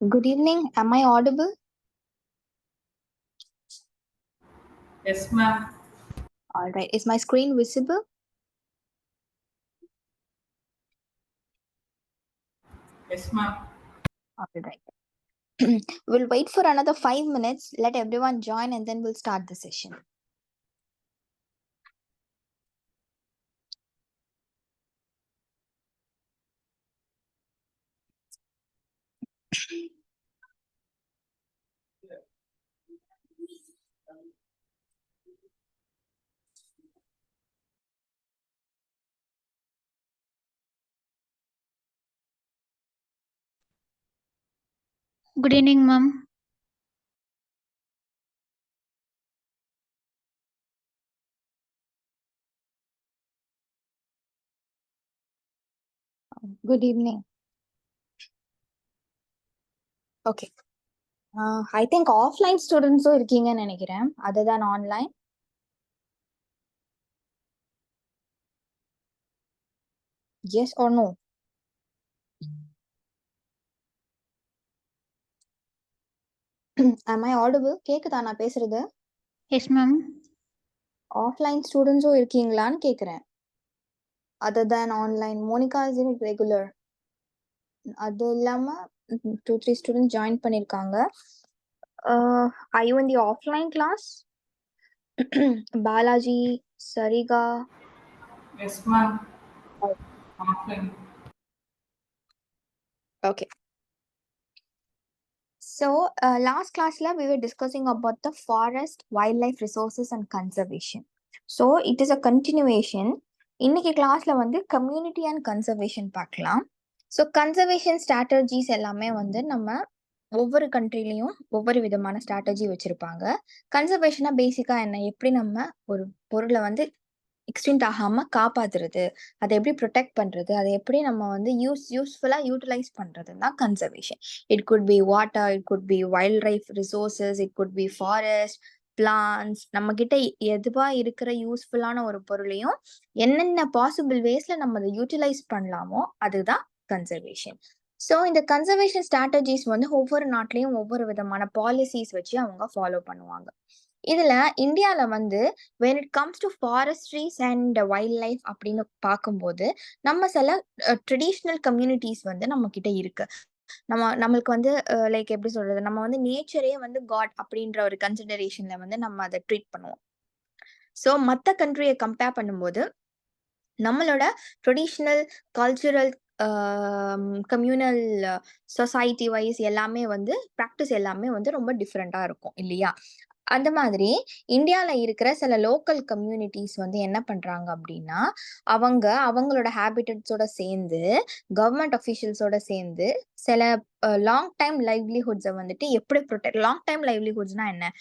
Good evening. Am I audible? Yes, ma'am. All right. Is my screen visible? Yes, ma'am. All right. We'll wait for another 5 minutes. Let everyone join and then we'll start the session. Good evening, ma'am. Good evening. Okay. I think offline students இருக்கீங்கன்னு நினைக்கிறேன் other than online. Yes or no? Am I audible? கேக்குதா நான் பேசுறது? Yes, ma'am. Offline students இருக்கீங்களான்னு கேக்குறேன் other than online. Monica is in regular. அது இல்லாம 2-3 students join பண்ணிருக்காங்க. Are you in the offline class? Balaji, Sariga. Yes, ma'am. Offline. Okay. So, last class we were discussing about the forest, wildlife resources and conservation. So, it is a continuation. இன்னைக்கு கிளாஸ்ல வந்து community and conservation பார்க்கலாம். So conservation strategies எல்லாமே வந்து நம்ம ஒவ்வொரு கண்ட்ரிலையும் ஒவ்வொரு விதமான ஸ்ட்ராட்டஜி வச்சிருப்பாங்க. கன்சர்வேஷனா பேசிக்கா என்ன, எப்படி நம்ம ஒரு பொருளை வந்து எக்ஸ்டிங்க்ட் ஆகாம காப்பாத்துறது, அதை எப்படி ப்ரொடெக்ட் பண்றது, அதை எப்படி நம்ம வந்து யூஸ்ஃபுல்லா யூட்டிலைஸ் பண்றதுன்னு தான் conservation. It could be water, it could be wildlife resources, it could be forest, plants. நம்ம கிட்ட எதுவா இருக்கிற யூஸ்ஃபுல்லான ஒரு பொருளையும் என்னென்ன பாசிபிள் வேஸ்ல நம்ம அதை யூட்டிலைஸ் பண்ணலாமோ அதுதான் கன்சர்வேஷன். ஸோ இந்த கன்சர்வேஷன் ஸ்ட்ராட்டஜிஸ் வந்து ஒவ்வொரு நாட்டிலையும் ஒவ்வொரு விதமான பாலிசிஸ் வச்சு அவங்க ஃபாலோ பண்ணுவாங்க. இதுல இந்தியால வந்து when it comes to forestries and wildlife அப்படின்னு பார்க்கும்போது நம்ம சில ட்ரெடிஷ்னல் கம்யூனிட்டிஸ் வந்து நம்ம கிட்ட இருக்கு. நம்மளுக்கு வந்து லைக் எப்படி சொல்றது, நம்ம வந்து நேச்சரே வந்து காட் அப்படின்ற ஒரு கன்சிடரேஷன்ல வந்து நம்ம அதை ட்ரீட் பண்ணுவோம். ஸோ மற்ற கண்ட்ரியை கம்பேர் பண்ணும்போது நம்மளோட traditional cultural communal society wise எல்லாமே வந்து ப்ராக்டிஸ் எல்லாமே வந்து ரொம்ப டிஃப்ரெண்டா இருக்கும் இல்லையா? அந்த மாதிரி இந்தியால இருக்கிற சில லோக்கல் கம்யூனிட்டிஸ் வந்து என்ன பண்றாங்க அப்படின்னா, அவங்களோட ஹேபிட்டட்ஸோட சேர்ந்து கவர்மெண்ட் அஃபிஷியல்ஸோட சேர்ந்து சில லாங் டைம் லைவ்லிஹுட்ஸை வந்துட்டு எப்படி ப்ரொடெக்ட். லாங் டைம் லைவ்லிஹுட்ஸ்னா என்ன?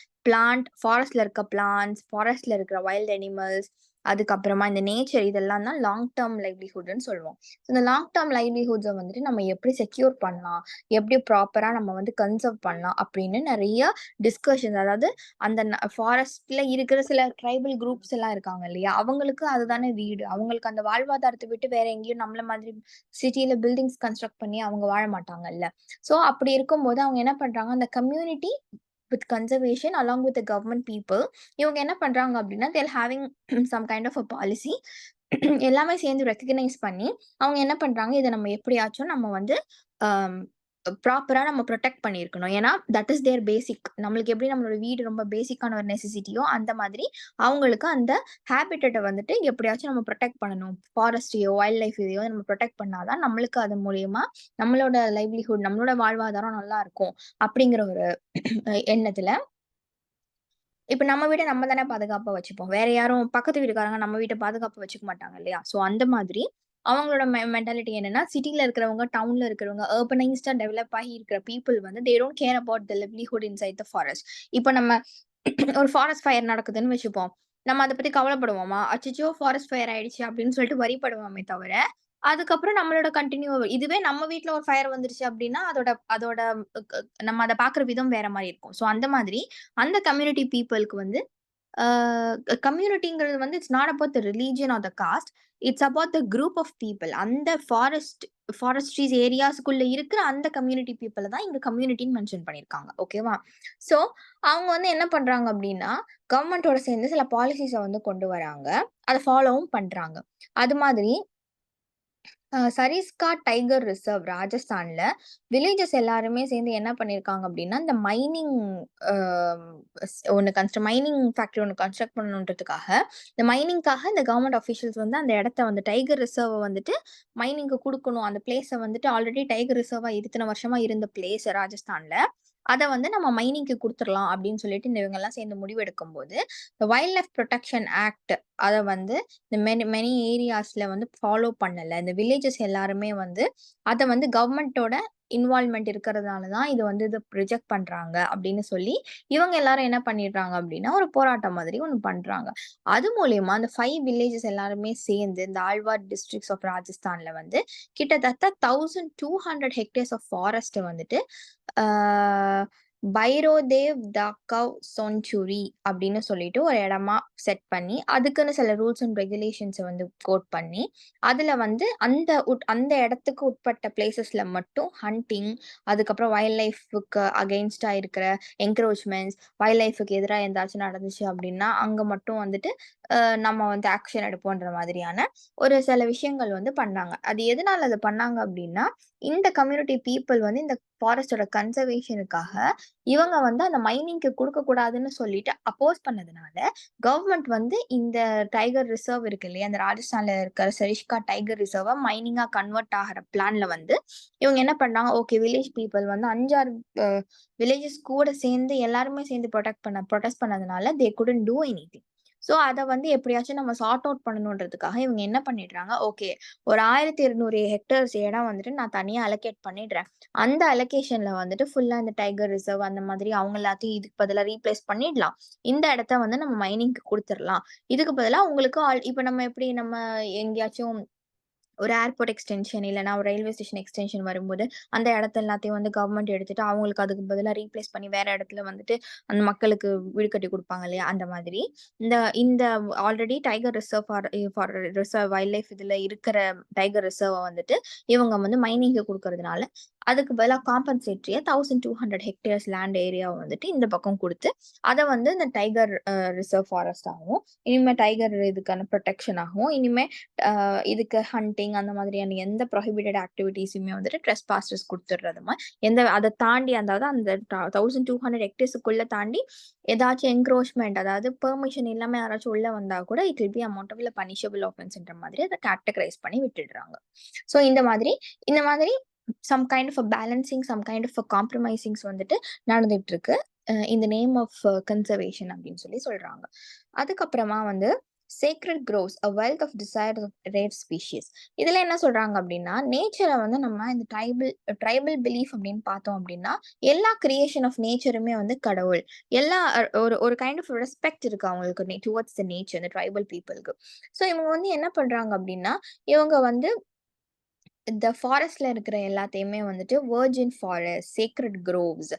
ஃபாரஸ்ட்ல இருக்க பிளான்ட்ஸ், ஃபாரஸ்ட்ல இருக்கிற வைல்ட் அனிமல்ஸ், அதுக்கப்புறமா இந்த நேச்சர், இதெல்லாம் தான் லாங் டேர்ம் லைவ்லிஹுட்னு சொல்லுவோம். இந்த லாங் டேர்ம் லைவ்லிஹுட்ஸை வந்துட்டு நம்ம எப்படி செக்யூர் பண்ணலாம், எப்படி ப்ராப்பரா நம்ம வந்து கன்சர்வ் பண்ணலாம் அப்படின்னு நிறைய டிஸ்கஷன்ஸ். அதாவது அந்த ஃபாரஸ்ட்ல இருக்கிற சில ட்ரைபல் குரூப்ஸ் எல்லாம் இருக்காங்க இல்லையா, அவங்களுக்கு அதுதானே வீடு. அவங்களுக்கு அந்த வாழ்வாதாரத்தை விட்டு வேற எங்கேயும் நம்மள மாதிரி சிட்டியில பில்டிங்ஸ் கன்ஸ்ட்ரக்ட் பண்ணி அவங்க வாழ மாட்டாங்கல்ல. ஸோ அப்படி இருக்கும்போது அவங்க என்ன பண்றாங்க, அந்த community with conservation along with government people இவங்க என்ன பண்றாங்க அப்படின்னா they're having some kind of a policy. எல்லாமே சேர்ந்து ரெக்கக்னைஸ் பண்ணி அவங்க என்ன பண்றாங்க, இதை நம்ம எப்படியாச்சும் நம்ம வந்து ப்ராப்பரா நம்ம ப்ரொடெக்ட் பண்ணியிருக்கணும். ஏன்னா தட் இஸ் தேர் பேசிக். நம்மளுக்கு எப்படி நம்மளோட வீடு ரொம்ப பேசிக்கான ஒரு நெசசிட்டியோ அந்த மாதிரி அவங்களுக்கு அந்த ஹேபிட்டட்டை வந்துட்டு எப்படியாச்சும் நம்ம ப்ரொடெக்ட் பண்ணணும். ஃபாரஸ்டையோ வைல்ட் லைஃப் இதையோ நம்ம ப்ரொடெக்ட் பண்ணாதான் நம்மளுக்கு அது மூலியமா நம்மளோட லைவ்லிஹுட், நம்மளோட வாழ்வாதாரம் நல்லா இருக்கும் அப்படிங்கிற ஒரு எண்ணத்துல இப்ப நம்ம வீட நம்ம தானே பாதுகாப்பா வச்சுப்போம். வேற யாரும் பக்கத்து வீட்டுக்காரங்க நம்ம வீட்டை பாதுகாப்பா வச்சுக்க மாட்டாங்க இல்லையா? ஸோ அந்த மாதிரி அவங்களோட மென்டாலிட்டி என்னன்னா, சிட்டில இருக்கிறவங்க, டவுன்ல இருக்கிறவங்க, அர்பனைஸ்டா டெவலப் ஆகி இருக்கிற பீப்புள் வந்து they don't care about the livelihood inside the forest. இப்போ நம்ம ஒரு ஃபாரஸ்ட் ஃபயர் நடக்குதுன்னு வச்சுப்போம். நம்ம அதை பத்தி கவலைப்படுவோமா? அச்சச்சோ ஃபாரஸ்ட் ஃபயர் ஆயிடுச்சு அப்படின்னு சொல்லிட்டு வரிப்படுவோமே தவிர, அதுக்கப்புறம் நம்மளோட இதுவே நம்ம வீட்ல ஒரு ஃபயர் வந்துருச்சு அப்படின்னா அதோட அதோட நம்ம அதை பாக்குற விதம் வேற மாதிரி இருக்கும். ஸோ அந்த மாதிரி அந்த கம்யூனிட்டி பீப்புளுக்கு வந்து கம்யூனிட்டிங்கிறது வந்து it's not about the religion or the caste, it's about the group of people. அந்த ஃபாரஸ்ட் ஃபாரஸ்ட்ரீஸ் ஏரியாஸ்க்குள்ள இருக்கிற அந்த கம்யூனிட்டி பீப்புள தான் இங்க கம்யூனிட்டின்னு மென்ஷன் பண்ணியிருக்காங்க. ஓகேவா? ஸோ அவங்க வந்து என்ன பண்றாங்க அப்படின்னா, கவர்மெண்ட்டோட சேர்ந்து சில பாலிசிஸ வந்து கொண்டு வராங்க. அத ஃபாலோவும் பண்றாங்க. அது மாதிரி சரிஸ்கா டைகர் ரிசர்வ் ராஜஸ்தான்ல வில்லேஜஸ் எல்லாருமே சேர்ந்து என்ன பண்ணியிருக்காங்க அப்படின்னா, இந்த மைனிங் அ மைனிங் ஃபேக்டரி ஒண்ணு கன்ஸ்ட்ரக்ட் பண்ணணுன்றதுக்காக, இந்த மைனிங்காக இந்த கவர்மெண்ட் அஃபிஷியல்ஸ் வந்து அந்த இடத்த வந்து டைகர் ரிசர்வ வந்துட்டு மைனிங்க்கு குடுக்கணும். அந்த பிளேஸ வந்துட்டு ஆல்ரெடி டைகர் ரிசர்வா இத்தன வருஷமா இருந்த பிளேஸ் ராஜஸ்தான்ல. அத வந்து நம்ம மைனிங்க்கு குடுத்துறலாம் அப்படின்னு சொல்லிட்டு இவங்கலாம் சேர்ந்து முடிவெடுக்கும்போது, இந்த வைல்ட் லைஃப் புரொடெக்ஷன் ஆக்ட் அத வந்து இந்த மெனி ஏரியாஸ்ல வந்து ஃபாலோ பண்ணல. இந்த வில்லேஜஸ் எல்லாருமே வந்து அத வந்து கவர்மெண்ட்டோட இன்வால்வ்மென்ட் இருக்கிறதுனால தான் இது வந்து இத ரிஜெக்ட் பண்றாங்க அப்படின்னு சொல்லி, இவங்க எல்லாரும் என்ன பண்ணிடுறாங்க அப்படின்னா, ஒரு போராட்டம் மாதிரி ஒண்ணு பண்றாங்க. அது மூலியமா அந்த 5 வில்லேஜஸ் எல்லாருமே சேர்ந்து இந்த ஆழ்வார் டிஸ்ட்ரிக்ட்ஸ் ஆஃப் ராஜஸ்தான்ல வந்து கிட்டத்தட்ட 1200 ஹெக்டேர்ஸ் ஆஃப் ஃபாரஸ்ட்ட வந்துட்டு ஆ பைரோதேவ் தாக்கவ் சோன்சுரி அப்படின்னு சொல்லிட்டு ஒரு இடமா செட் பண்ணி, அதுக்குன்னு சில ரூல்ஸ் அண்ட் ரெகுலேஷன்ஸ வந்து கோட் பண்ணி, அதுல வந்து அந்த இடத்துக்கு உட்பட்ட பிளேஸஸ்ல மட்டும் ஹண்டிங், அதுக்கப்புறம் வைல்ட் லைஃப்க்கு அகைன்ஸ்டா இருக்கிற என்க்ரோச்மென்ட்ஸ், வைல்ட் லைஃப்க்கு எதிரா எதாச்சும் நடந்துச்சு அப்படின்னா, அங்க மட்டும் வந்துட்டு நம்ம வந்து ஆக்ஷன் எடுப்போன்ற மாதிரியான ஒரு சில விஷயங்கள் வந்து பண்ணாங்க. அது எதனால அத பண்ணாங்க அப்படின்னா, இந்த கம்யூனிட்டி பீப்பிள் வந்து இந்த ஃபாரஸ்ட்டோட கன்சர்வேஷனுக்காக இவங்க வந்து அந்த மைனிங்க்கு குடுக்கக்கூடாதுன்னு சொல்லிட்டு அப்போஸ் பண்ணதுனால, கவர்மெண்ட் வந்து இந்த டைகர் ரிசர்வ் இருக்கு இல்லையா? அந்த ராஜஸ்தான்ல இருக்கிற சரிஸ்கா டைகர் ரிசர்வ மைனிங்கா கன்வெர்ட் ஆகுற பிளான்ல வந்து, இவங்க என்ன பண்ணாங்க, ஓகே வில்லேஜ் பீப்பிள் வந்து 5, 6 வில்லேஜஸ் கூட சேர்ந்து எல்லாருமே சேர்ந்து புரொடெஸ்ட் பண்ணதுனால தே குடன்ட் டூ எனிதிங். ஸோ அத வந்து எப்படியாச்சும் நம்ம சார்ட் அவுட் பண்ணணுன்றதுக்காக இவங்க என்ன பண்ணிடுறாங்க, ஓகே ஒரு 1200 ஹெக்டேர்ஸ் இடம் வந்துட்டு நான் தனியா அலோகேட் பண்ணிடுறேன். அந்த அலோகேஷன்ல வந்துட்டு ஃபுல்லா இந்த டைகர் ரிசர்வ் அந்த மாதிரி அவங்க எல்லாத்தையும் இதுக்கு பதிலா ரீப்ளேஸ் பண்ணிடலாம். இந்த இடத்த வந்து நம்ம மைனிங்க்கு குடுத்துறலாம். இதுக்கு பதிலா உங்களுக்கு இப்ப நம்ம எப்படி நம்ம எங்கேயாச்சும் ஒரு ஏர்போர்ட் எக்ஸ்டென்ஷன் இல்லன்னா ஒரு ரயில்வே ஸ்டேஷன் எக்ஸ்டென்ஷன் வரும்போது, அந்த இடத்த எல்லாத்தையும் வந்து கவர்மெண்ட் எடுத்துட்டு, அவங்களுக்கு அதுக்கு பதிலா ரீப்ளேஸ் பண்ணி வேற இடத்துல வந்துட்டு அந்த மக்களுக்கு வீடு கட்டி குடுப்பாங்க இல்லையா? அந்த மாதிரி. இந்த இந்த already tiger reserve for reserve wild life இதுல இருக்கிற டைகர் ரிசர்வ வந்துட்டு இவங்க வந்து மைனிங்க்கு குடுக்கறதுனால, அதுக்கு பதிலா காம்பன்சேட்டரியா 1200 ஹெக்டேர்ஸ் லேண்ட் ஏரியாவ வந்துட்டு இந்த பக்கம் குடுத்து, அத வந்து இந்த டைகர் ரிசர்வ் ஃபாரஸ்ட் ஆகவும், இனிமே டைகர் இதுக்கான புரொடெக்ஷன் ஆகவும், இனிமே இதுக்கு ஹண்டிங் அந்த மாதிரியான எந்த ப்ரோஹிபிட்டட் ஆக்டிவிட்டீஸுமே வந்துட்டு ட்ரெஸ்பாஸர்ஸ் குடுத்துடுறதுமா, அத தாண்டி அதாவது அந்த 1200 ஹெக்டேர்ஸ்க்குள்ள தாண்டி ஏதாச்சும் என்க்ரோச்மென்ட் அதாவது பெர்மிஷன் இல்லாம யாராச்சும் உள்ள வந்தா கூட it will be amountable punishable ஆஃபென்ஸ்ன்ற மாதிரி அத கேட்டகரைஸ் பண்ணி விட்டுடுறாங்க. ஸோ இந்த மாதிரி some kind of balancing, some kind of compromisings வந்துட்டு நடந்துட்டு இருக்கு. In the name of conservation அப்படின்னு சொல்லி சொல்றாங்க. அதுக்கப்புறமா வந்து sacred groves a wealth of desired rare species. இதுல என்ன சொல்றாங்க அப்படின்னா, நேச்சர வந்து நம்ம இந்த ட்ரைபல் பிலீஃப் அப்படின்னு பார்த்தோம் அப்படின்னா, எல்லா கிரியேஷன் ஆஃப் நேச்சருமே வந்து கடவுள். எல்லா ஒரு ஒரு கைண்ட் ஆஃப் ரெஸ்பெக்ட் இருக்கு அவங்களுக்கு டுவர்ட்ஸ் த நேச்சர் இந்த ட்ரைபல் பீப்பிள்க்கு. ஸோ இவங்க வந்து என்ன பண்றாங்க அப்படின்னா, இவங்க வந்து இந்த ஃபாரஸ்ட்ல இருக்கிற எல்லாத்தையுமே வந்துட்டு வெர்ஜின் ஃபாரஸ்ட், சேக்ரெட் குரோவ்ஸ்,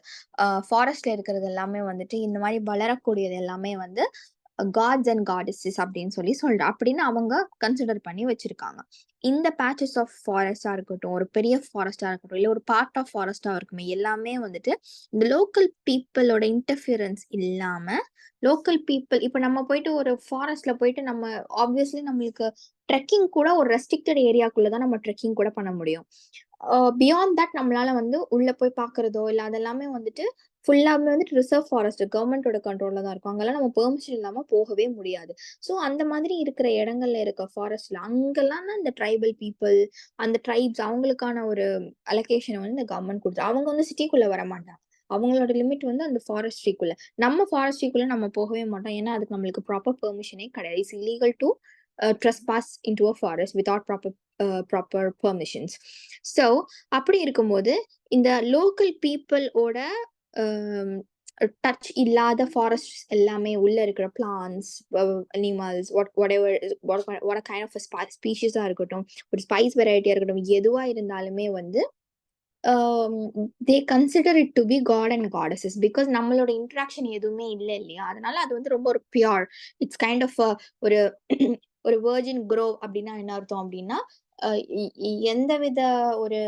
ஃபாரஸ்ட்ல இருக்கிறது எல்லாமே வந்துட்டு இந்த மாரி வளரக்கூடியது எல்லாமே வந்து காட்ஸ் அண்ட் காடஸஸ் அப்படின்னு அப்படின்னு அவங்க கன்சிடர் பண்ணி வச்சிருக்காங்க. இந்த பேச்சஸ் ஆஃப் ஃபாரஸ்ட்டா இருக்கட்டும், ஒரு பெரிய ஃபாரஸ்ட்டா இருக்கட்டும், இல்ல ஒரு பார்ட் ஆஃப் ஃபாரஸ்ட்டா இருக்குமே, எல்லாமே வந்துட்டு இந்த லோக்கல் பீப்பிளோட இன்டர்ஃபியரன்ஸ் இல்லாம, லோக்கல் பீப்பிள் இப்ப நம்ம போயிட்டு ஒரு ஃபாரஸ்ட்ல போயிட்டு நம்ம ஆப்வியஸ்லி நம்மளுக்கு ட்ரெக்கிங் கூட ஒரு ரெஸ்ட்ரிக்டட் ஏரியாக்குள்ள தான் நம்ம ட்ரெக்கிங் கூட பண்ண முடியும். பியாண்ட் தட் நம்மளால வந்து உள்ள போய் பார்க்குறதோ, இல்ல அதெல்லாமே வந்துட்டு ஃபுல்லாமே வந்துட்டு ரிசர்வ் ஃபாரஸ்ட் கவர்மெண்ட்டோட கண்ட்ரோல்ல தான் இருக்கும். அங்கலாம் நம்ம பெர்மிஷன் இல்லாம போகவே முடியாது. ஸோ அந்த மாதிரி இருக்கிற இடங்கள்ல இருக்க ஃபாரஸ்ட்ல அங்கலாம் தான் இந்த ட்ரைபல் பீப்பிள், அந்த ட்ரைப்ஸ் அவங்களுக்கான ஒரு அலோகேஷன வந்து இந்த கவர்மெண்ட் குடுத்து அவங்க வந்து சிட்டிக்குள்ள வரமாட்டாங்க. அவங்களோட லிமிட் வந்து அந்த ஃபாரஸ்ட்ரிக்குள்ள. நம்ம ஃபாரஸ்ட்ரிக்குள்ள நம்ம போகவே மாட்டோம். ஏன்னா, அதுக்கு நம்மளுக்கு ப்ராப்பர் பெர்மிஷனே கிடையாது. It's illegal to trespass into a forest without proper permissions. So அப்படி இருக்கும்போது, இந்த லோக்கல் பீப்பிளோட டச் இல்லாத ஃபாரஸ்ட் எல்லாமே உள்ள இருக்கிற plants, animals, what kind of ஸ்பீஷீஸா இருக்கட்டும், ஒரு ஸ்பைஸ் வெரைட்டியா இருக்கட்டும், எதுவா இருந்தாலுமே வந்து they consider it to be god and goddesses. Because நம்மளோட இன்டராக்ஷன் எதுவுமே இல்ல இல்லையா? அதனால அது வந்து ரொம்ப ஒரு பியூர். இட்ஸ் கைண்ட் ஆஃப் ஒரு ஒரு வெர்ஜின் குரோவ் அப்படின்னா என்ன அர்த்தம் அப்படின்னா, எந்தவித ஒரு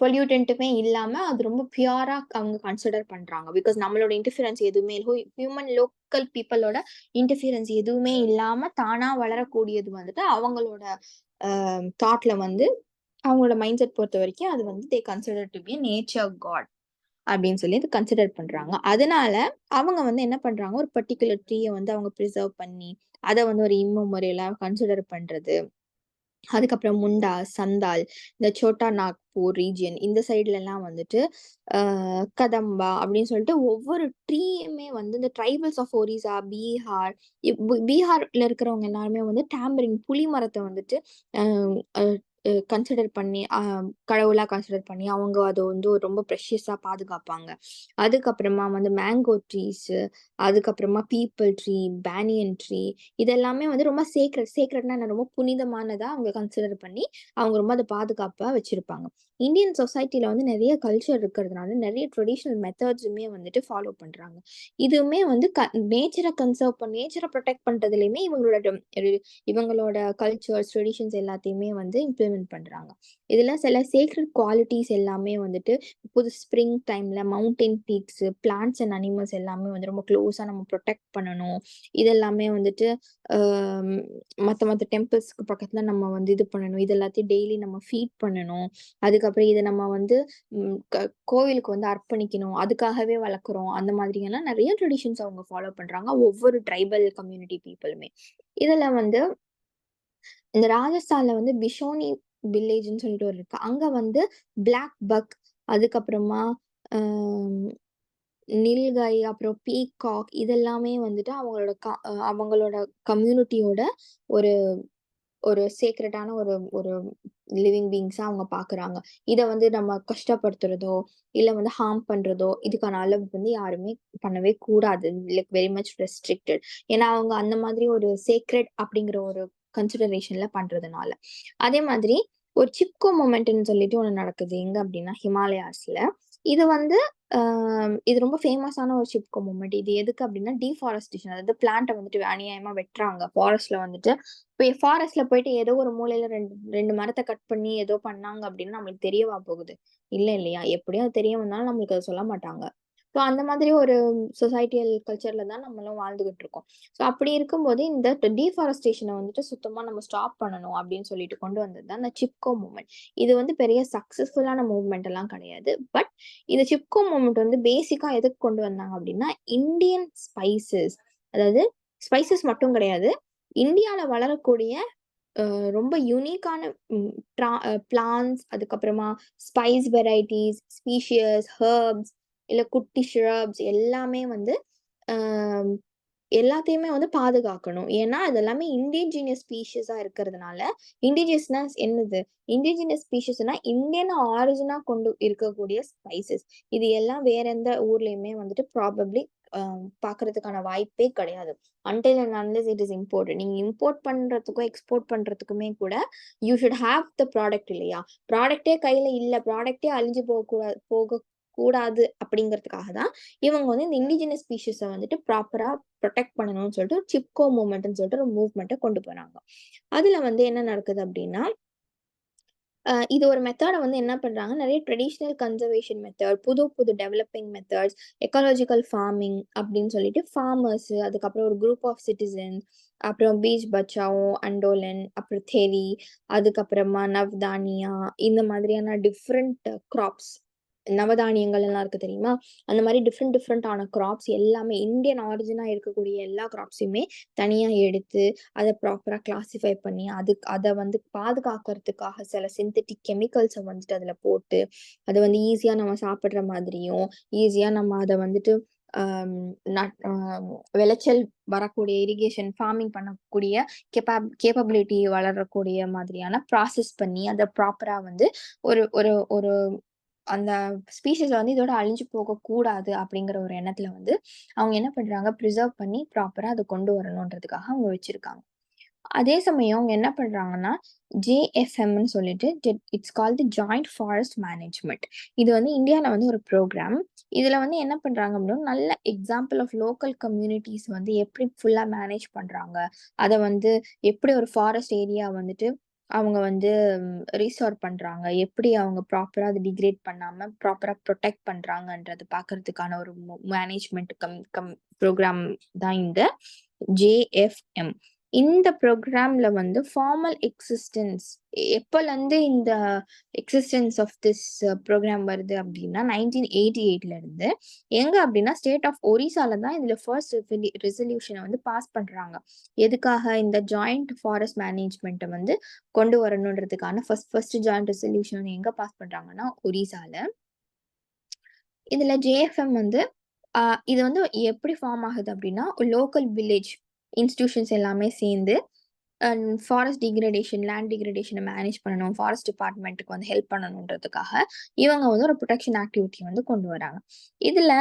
பொல்யூட்டன்ட்டுமே இல்லாம அது ரொம்ப பியூரா அவங்க கன்சிடர் பண்றாங்க. பிகாஸ் நம்மளோட இன்டர்ஃபியரன்ஸ் எதுவுமே ஹியூமன் லோக்கல் பீப்பிளோட இன்டர்ஃபியரன்ஸ் எதுவுமே இல்லாம தானா வளரக்கூடியது வந்துட்டு அவங்களோட தாட்ல வந்து அவங்களோட மைண்ட் செட் பொறுத்த வரைக்கும் அது வந்து they consider to be nature god அப்படின்னு சொல்லி அது கன்சிடர் பண்றாங்க. அதனால அவங்க வந்து என்ன பண்றாங்க, ஒரு பர்டிகுலர் ட்ரீயை வந்து அவங்க ப்ரிசர்வ் பண்ணி அதை வந்து ஒரு இம்மெமோரியலா கன்சிடர் பண்றது. அதுக்கப்புறம் முண்டா, சந்தால், இந்த சோட்டா நாக்பூர் ரீஜியன் இந்த சைட்ல எல்லாம் வந்துட்டு கதம்பா அப்படின்னு சொல்லிட்டு ஒவ்வொரு ட்ரீயுமே வந்து இந்த ட்ரைபல்ஸ் ஆஃப் ஒரிசா, பீகார், பீகார்ல இருக்கிறவங்க எல்லாருமே வந்து டேம்பரின் புலி மரத்தை வந்துட்டு கன்சிடர் பண்ணி கடவுளா கன்சிடர் பண்ணி அவங்க அதை வந்து ரொம்ப ப்ரெஷியஸா பாதுகாப்பாங்க. அதுக்கப்புறமா வந்து மேங்கோ ட்ரீஸ், அதுக்கப்புறமா பீப்பிள் ட்ரீ, பேனியன் ட்ரீ இதெல்லாமே வந்து ரொம்ப சேக்ரெட்னா ரொம்ப புனிதமானதா அவங்க கன்சிடர் பண்ணி அவங்க ரொம்ப அதை பாதுகாப்பா வச்சிருப்பாங்க. இந்தியன் சொசைட்டில வந்து நிறைய கல்ச்சர் இருக்கிறதுனால நிறைய ட்ரெடிஷ்னல் மெத்தட்ஸுமே வந்துட்டு ஃபாலோ பண்றாங்க. இதுவுமே வந்து நேச்சரை கன்சர்வ் பண்ணி நேச்சரை ப்ரொடெக்ட் பண்றதுலயுமே இவங்களோட கல்ச்சர்ஸ் ட்ரெடிஷன்ஸ் எல்லாத்தையுமே வந்து இம்ப்ளிமெண்ட் பண்றாங்க. இதுல சில சேக்ரெட் குவாலிட்டிஸ் எல்லாமே வந்துட்டு புது ஸ்ப்ரிங் டைம்ல mountain peaks, plants and animals எல்லாமே வந்து ரொம்ப க்ளோஸா நம்ம ப்ரொடெக்ட் பண்ணணும். இதெல்லாமே வந்துட்டு மற்ற டெம்பிள்ஸ்க்கு பக்கத்துல நம்ம வந்து இது பண்ணணும். இது எல்லாத்தையும் டெய்லி நம்ம ஃபீட் பண்ணணும். அதுக்கப்புறம் இதை நம்ம வந்து கோவிலுக்கு வந்து அர்ப்பணிக்கணும், அதுக்காகவே வளர்க்குறோம். அந்த மாதிரியெல்லாம் நிறைய ட்ரெடிஷன்ஸ் அவங்க ஃபாலோ பண்றாங்க, ஒவ்வொரு ட்ரைபல் கம்யூனிட்டி பீப்புளுமே. இதுல வந்து இந்த ராஜஸ்தான்ல வந்து பிஷோனி வில்லேஜ்னு சொல்லிட்டு ஒரு இருக்கு. அங்க வந்து பிளாக் பக், அதுக்கப்புறமா நில்கை, அப்புறம் பீகாக் இதெல்லாமே வந்துட்டு அவங்களோட கம்யூனிட்டியோட ஒரு ஒரு சேக்ரெட்டான ஒரு ஒரு லிவிங் பீயிங்ஸா அவங்க பாக்குறாங்க. இதை வந்து நம்ம கஷ்டப்படுத்துறதோ இல்ல வந்து ஹார்ம் பண்றதோ இதுக்கான அளவு வந்து யாருமே பண்ணவே கூடாது. Like very much restricted. ஏன்னா அவங்க அந்த மாதிரி ஒரு சேக்ரெட் அப்படிங்கிற ஒரு கன்சிடரேஷன்ல பண்றதுனால. அதே மாதிரி ஒரு சிப்கோ மொமெண்ட்னு சொல்லிட்டு ஒண்ணு நடக்குது. எங்க அப்படின்னா ஹிமாலயாஸ்ல. இது வந்து இது ரொம்ப ஃபேமஸான ஒரு சிப்கோ மூமெண்ட். இது எதுக்கு அப்படின்னா டீஃபாரஸ்டேஷன், அதாவது பிளான்ட்டை வந்துட்டு அநியாயமா வெட்டுறாங்க ஃபாரஸ்ட்ல வந்துட்டு. இப்போ ஃபாரஸ்ட்ல போயிட்டு ஏதோ ஒரு மூலையில ரெண்டு மரத்தை கட் பண்ணி ஏதோ பண்ணாங்க அப்படின்னு நம்மளுக்கு தெரியவா போகுது? இல்ல இல்லையா? எப்படியும் அது தெரிய வந்தாலும் நம்மளுக்கு அதை சொல்ல மாட்டாங்க. ஸோ அந்த மாதிரி ஒரு சொசைட்டியல் கல்ச்சர்ல தான் நம்மளும் வாழ்ந்துகிட்டு இருக்கோம். ஸோ அப்படி இருக்கும்போது இந்த டீஃபாரஸ்டேஷனை வந்துட்டு சுத்தமா நம்ம ஸ்டாப் பண்ணணும் அப்படின்னு சொல்லிட்டு கொண்டு வந்தது தான் இந்த சிப்கோ மூமெண்ட். இது வந்து பெரிய சக்சஸ்ஃபுல்லான மூவ்மெண்ட் எல்லாம் கிடையாது. பட் இந்த சிப்கோ மூமெண்ட் வந்து பேசிக்கா எதுக்கு கொண்டு வந்தாங்க அப்படின்னா இந்தியன் ஸ்பைசஸ், அதாவது ஸ்பைசஸ் மட்டும் கிடையாது, இந்தியால வளரக்கூடிய ரொம்ப யூனிக்கான பிளான்ஸ், அதுக்கப்புறமா ஸ்பைஸ் வெரைட்டிஸ், ஸ்பீஷியஸ், ஹெர்ப்ஸ், இல்ல குட்டி ஷ்ரப்ஸ் எல்லாமே வந்து எல்லாத்தையுமே வந்து பாதுகாக்கணும். ஏன்னா அது எல்லாமே இண்டிஜினியஸ் ஸ்பீஷஸா இருக்கிறதுனால. இண்டிஜியஸ்னா என்னது? இண்டிஜினியஸ் ஸ்பீஷஸ்னா இந்தியன் ஆரிஜினா கொண்டு இருக்கக்கூடிய ஸ்பைசஸ். இது எல்லாம் வேற எந்த ஊர்லயுமே வந்துட்டு ப்ராபப்ளி பாக்குறதுக்கான வாய்ப்பே கிடையாது. Until and unless it is imported. நீங்க இம்போர்ட் பண்றதுக்கும் எக்ஸ்போர்ட் பண்றதுக்குமே கூட you should have the product இல்லையா? ப்ராடக்டே கையில இல்ல, ப்ராடக்டே அழிஞ்சு போக கூடாது அப்படிங்கிறதுக்காக தான் இவங்க வந்து இந்த இண்டிஜினஸ் ஸ்பீஷஸை வந்துட்டு ப்ராப்பரா ப்ரொடெக்ட் பண்ணணும்னு சொல்லிட்டு சிப்கோ மூவ்மெண்ட்னு சொல்லிட்டு ஒரு மூவ்மெண்ட்டை கொண்டு போறாங்க. அதுல வந்து என்ன நடக்குது அப்படின்னா இது ஒரு மெத்தடை வந்து என்ன பண்றாங்க, நிறைய ட்ரெடிஷ்னல் கன்சர்வேஷன் மெத்தட், புது டெவலப்பிங் மெத்தட்ஸ், எக்காலஜிக்கல் ஃபார்மிங் அப்படின்னு சொல்லிட்டு ஃபார்மர்ஸ், அதுக்கப்புறம் ஒரு குரூப் ஆஃப் சிட்டிசன்ஸ், அப்புறம் பீச் பச்சாவோ, அண்டோலன், அப்புறம் தெரி, அதுக்கப்புறமா நவ்தானியா, இந்த மாதிரியான டிஃப்ரெண்ட் கிராப்ஸ், நவதானியங்கள் எல்லாம் இருக்கு தெரியுமா? அந்த மாதிரி டிஃப்ரெண்டான கிராப்ஸ் எல்லாமே இந்தியன் ஆரிஜினா இருக்கக்கூடிய எல்லா கிராப்ஸையுமே தனியா எடுத்து அதை ப்ராப்பரா கிளாசிஃபை பண்ணி அதை வந்து பாதுகாக்கிறதுக்காக சில சிந்தட்டிக் கெமிக்கல்ஸை வந்துட்டு அதுல போட்டு அதை வந்து ஈஸியா நம்ம சாப்பிடுற மாதிரியும், ஈஸியா நம்ம அதை வந்துட்டு விளைச்சல் வரக்கூடிய இரிகேஷன் ஃபார்மிங் பண்ணக்கூடிய கேப்பபிலிட்டி வளரக்கூடிய மாதிரியான ப்ராசஸ் பண்ணி அதை ப்ராப்பரா வந்து ஒரு ஒரு ஒரு அந்த ஸ்பீஷஸ் வந்து இதோட அழிஞ்சு போகக்கூடாது அப்படிங்கிற ஒரு எண்ணத்துல வந்து அவங்க என்ன பண்றாங்க, ப்ரிசர்வ் பண்ணி ப்ராப்பரா அதை கொண்டு வரணுன்றதுக்காக அவங்க வச்சிருக்காங்க. அதே சமயம் அவங்க என்ன பண்றாங்கன்னா JFMன்னு சொல்லிட்டு it's called the joint forest management. இது வந்து இந்தியாவில் வந்து ஒரு ப்ரோக்ராம். இதுல வந்து என்ன பண்றாங்க அப்படின்னா நல்ல எக்ஸாம்பிள் ஆஃப் லோக்கல் கம்யூனிட்டிஸ் வந்து எப்படி ஃபுல்லா மேனேஜ் பண்றாங்க, அதை வந்து எப்படி ஒரு ஃபாரஸ்ட் ஏரியா வந்துட்டு அவங்க வந்து ரீஸ்டோர் பண்றாங்க, எப்படி அவங்க ப்ராப்பரா அதை டிகிரேட் பண்ணாம ப்ராப்பரா ப்ரொடெக்ட் பண்றாங்கன்றது பார்க்கறதுக்கான ஒரு மேனேஜ்மெண்ட் ப்ரோக்ராம் தான் இந்த ஜேஎஃப்எம். இந்த ப்ரோக்ராம்ல வந்து ஃபார்மல் எக்ஸிஸ்டன்ஸ் எப்போலேருந்து இந்த எக்ஸிஸ்டன்ஸ் ஆஃப் திஸ் ப்ரோக்ராம் வருது அப்படின்னா 1988ல இருந்து. எங்க அப்படின்னா ஸ்டேட் ஆஃப் ஒரிசால தான் இதுல ஃபர்ஸ்ட் ரெசல்யூஷனை வந்து பாஸ் பண்றாங்க. எதுக்காக இந்த ஜாயிண்ட் ஃபாரஸ்ட் மேனேஜ்மெண்ட்டை வந்து கொண்டு வரணுன்றதுக்கான ஃபர்ஸ்ட் ஜாயிண்ட் ரெசல்யூஷன் எங்க பாஸ் பண்றாங்கன்னா ஒரிசால. இதுல ஜேஎஃப்எம் வந்து இது வந்து எப்படி ஃபார்ம் ஆகுது அப்படின்னா லோக்கல் வில்லேஜ் இன்ஸ்டிடியூஷன்ஸ் எல்லாமே சேர்ந்து ஃபாரஸ்ட் டிகிரடேஷன் லேண்ட் டிகிரடேஷனை மேனேஜ் பண்ணணும், ஃபாரஸ்ட் டிபார்ட்மெண்ட்டுக்கு வந்து ஹெல்ப் பண்ணணுன்றதுக்காக இவங்க வந்து ஒரு ப்ரொடெக்ஷன் ஆக்டிவிட்டி வந்து கொண்டு வராங்க. இதுல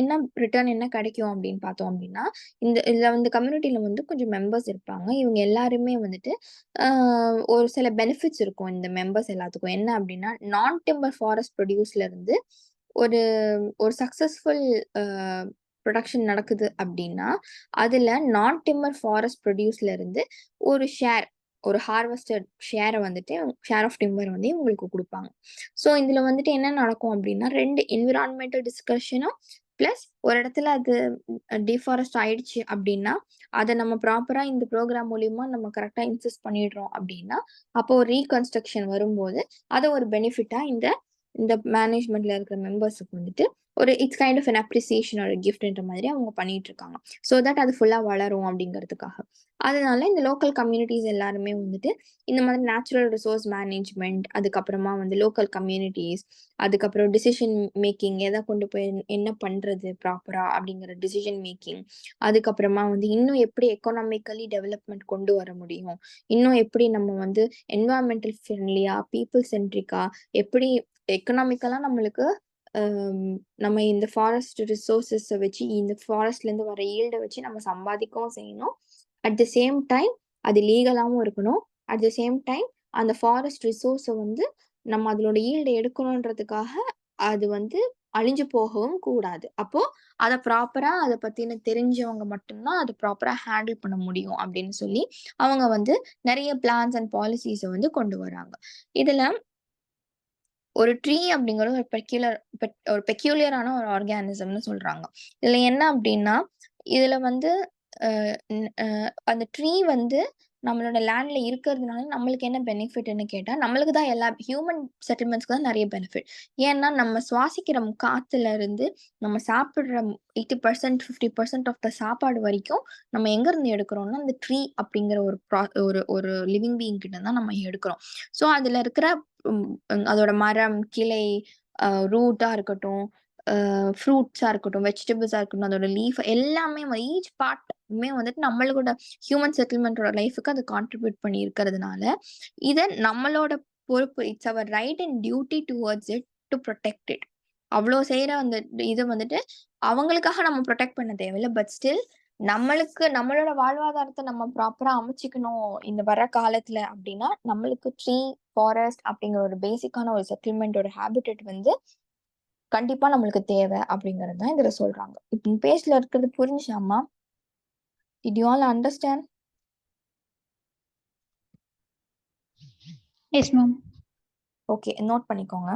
என்ன ரிட்டர்ன் என்ன கிடைக்கும் அப்படின்னு பார்த்தோம் அப்படின்னா இதுல வந்து கம்யூனிட்டியில வந்து கொஞ்சம் மெம்பர்ஸ் இருப்பாங்க. இவங்க எல்லாருமே வந்துட்டு ஒரு சில பெனிஃபிட்ஸ் இருக்கும் இந்த மெம்பர்ஸ் எல்லாத்துக்கும். என்ன அப்படின்னா நான் டிம்பர் ஃபாரஸ்ட் ப்ரொடியூஸ்ல இருந்து ஒரு ஒரு சக்சஸ்ஃபுல் ப்ரொடக்ஷன் நடக்குது அப்படின்னா அதுல நான் டிம்பர் ஃபாரஸ்ட் ப்ரொடியூஸ்ல இருந்து ஒரு ஒரு ஹார்வெஸ்டட் ஷேரை வந்துட்டு ஷேர் ஆஃப் டிம்பர் வந்து உங்களுக்கு கொடுப்பாங்க. ஸோ இதுல வந்துட்டு என்ன நடக்கும் அப்படின்னா 2 என்விரான்மெண்டல் டிஸ்கஷனும் பிளஸ் ஒரு இடத்துல அது டிஃபாரஸ்ட் ஆயிடுச்சு அப்படின்னா அதை நம்ம ப்ராப்பரா இந்த ப்ரோக்ராம் மூலியமா நம்ம கரெக்டா இன்சிஸ்ட் பண்ணிடுறோம் அப்படின்னா அப்போ ஒரு ரீகன்ஸ்ட்ரக்ஷன் வரும்போது அதை ஒரு பெனிஃபிட்டா இந்த மேனேஜ்மெண்ட்ல இருக்கிற மெம்பர்ஸுக்கு வந்துட்டு ஒரு it's kind of an appreciation ஒரு கிஃப்ட்ன்ற மாதிரி அவங்க பண்ணிட்டு இருக்காங்க. ஸோ தட் அது ஃபுல்லா வளரும் அப்படிங்கிறதுக்காக. அதனால இந்த லோக்கல் கம்யூனிட்டிஸ் எல்லாருமே வந்துட்டு இந்த மாதிரி நேச்சுரல் ரிசோர்ஸ் மேனேஜ்மெண்ட், அதுக்கப்புறமா வந்து லோக்கல் கம்யூனிட்டிஸ், அதுக்கப்புறம் டிசிஷன் மேக்கிங், எதை கொண்டு போய் என்ன பண்றது ப்ராப்பரா அப்படிங்கிற டிசிஷன் மேக்கிங், அதுக்கப்புறமா வந்து இன்னும் எப்படி எக்கனாமிக்கலி டெவலப்மெண்ட் கொண்டு வர முடியும், இன்னும் எப்படி நம்ம வந்து என்வாயர்மெண்டல் ஃப்ரெண்ட்லியா பீப்புள் சென்ட்ரிக்கா எப்படி எக்கனாமிக்கலா நம்மளுக்கு நம்ம இந்த ஃபாரஸ்ட் ரிசோர்ஸஸை வச்சு இந்த ஃபாரஸ்ட்ல இருந்து வர ஈல்டை வச்சு நம்ம சம்பாதிக்கவும் செய்யணும். அட் த சேம் டைம் அது லீகலாகவும் இருக்கணும். அட் த சேம் டைம் அந்த ஃபாரஸ்ட் ரிசோர்ஸை வந்து நம்ம அதோட ஈல்டை எடுக்கணுன்றதுக்காக அது வந்து அழிஞ்சு போகவும் கூடாது. அப்போ அதை ப்ராப்பரா அதை பத்தின தெரிஞ்சவங்க மட்டும்தான் அதை ப்ராப்பரா ஹேண்டில் பண்ண முடியும் அப்படின்னு சொல்லி அவங்க வந்து நிறைய பிளான்ஸ் அண்ட் பாலிசிஸை வந்து கொண்டு வராங்க. இதுல ஒரு ட்ரீ அப்படிங்கிறது ஒரு பெக்யூலியரான ஒரு ஆர்கானிசம்னு சொல்றாங்க. இதுல என்ன அப்படின்னா இதுல வந்து அந்த ட்ரீ வந்து நம்மளோட லேண்ட்ல இருக்கிறதுனால நம்மளுக்கு என்ன பெனிஃபிட்னு கேட்டா நம்மளுக்கு தான் எல்லா ஹியூமன் செட்டில்மெண்ட்ஸ்க்கு தான் நிறைய பெனிஃபிட். ஏன்னா நம்ம சுவாசிக்கிற காத்துல இருந்து நம்ம சாப்பிடுற 80% 50% ஆஃப் த சாப்பாடு வரைக்கும் நம்ம எங்க இருந்து எடுக்கிறோம்னா அந்த ட்ரீ அப்படிங்கிற ஒரு லிவிங் பீயிங் கிட்ட தான் நம்ம எடுக்கிறோம். ஸோ அதுல இருக்கிற அதோட மரம், கிளை, ரூட்டா இருக்கட்டும், ஃப்ரூட்ஸா இருக்கட்டும், வெஜிடபிள்ஸா இருக்கட்டும், அதோட லீஃப் எல்லாமே ஈச் பார்ட்டுமே வந்துட்டு நம்மளோட ஹியூமன் செட்டில்மெண்டோட லைஃபுக்கு அது கான்ட்ரிபியூட் பண்ணி இருக்கிறதுனால இதை நம்மளோட பொறுப்பு. It's our right and duty towards it to protect it. அவ்வளோ செய்யற அந்த இதை வந்துட்டு அவங்களுக்காக நம்ம ப்ரொடெக்ட் பண்ண தேவையில்லை. பட் ஸ்டில் நம்மளோட வாழ்வாதாரத்தை நம்ம ப்ராப்பரா அமைச்சிக்கணும் இந்த வர காலத்துல அப்படின்னா நம்மளுக்கு ட்ரீ ஃபாரஸ்ட் அப்படிங்கிற ஒரு பேசிக்கான ஒரு செட்டில்மெண்டோட ஹேபிட்டட் வந்து கண்டிப்பா நம்மளுக்கு தேவை அப்படிங்கிறது தான் இதுல சொல்றாங்க. இப்போ பேஜ்ல இருக்கிறது புரிஞ்சாமா? Did you all understand? Yes, ma'am. Okay, note பண்ணிக்கோங்க.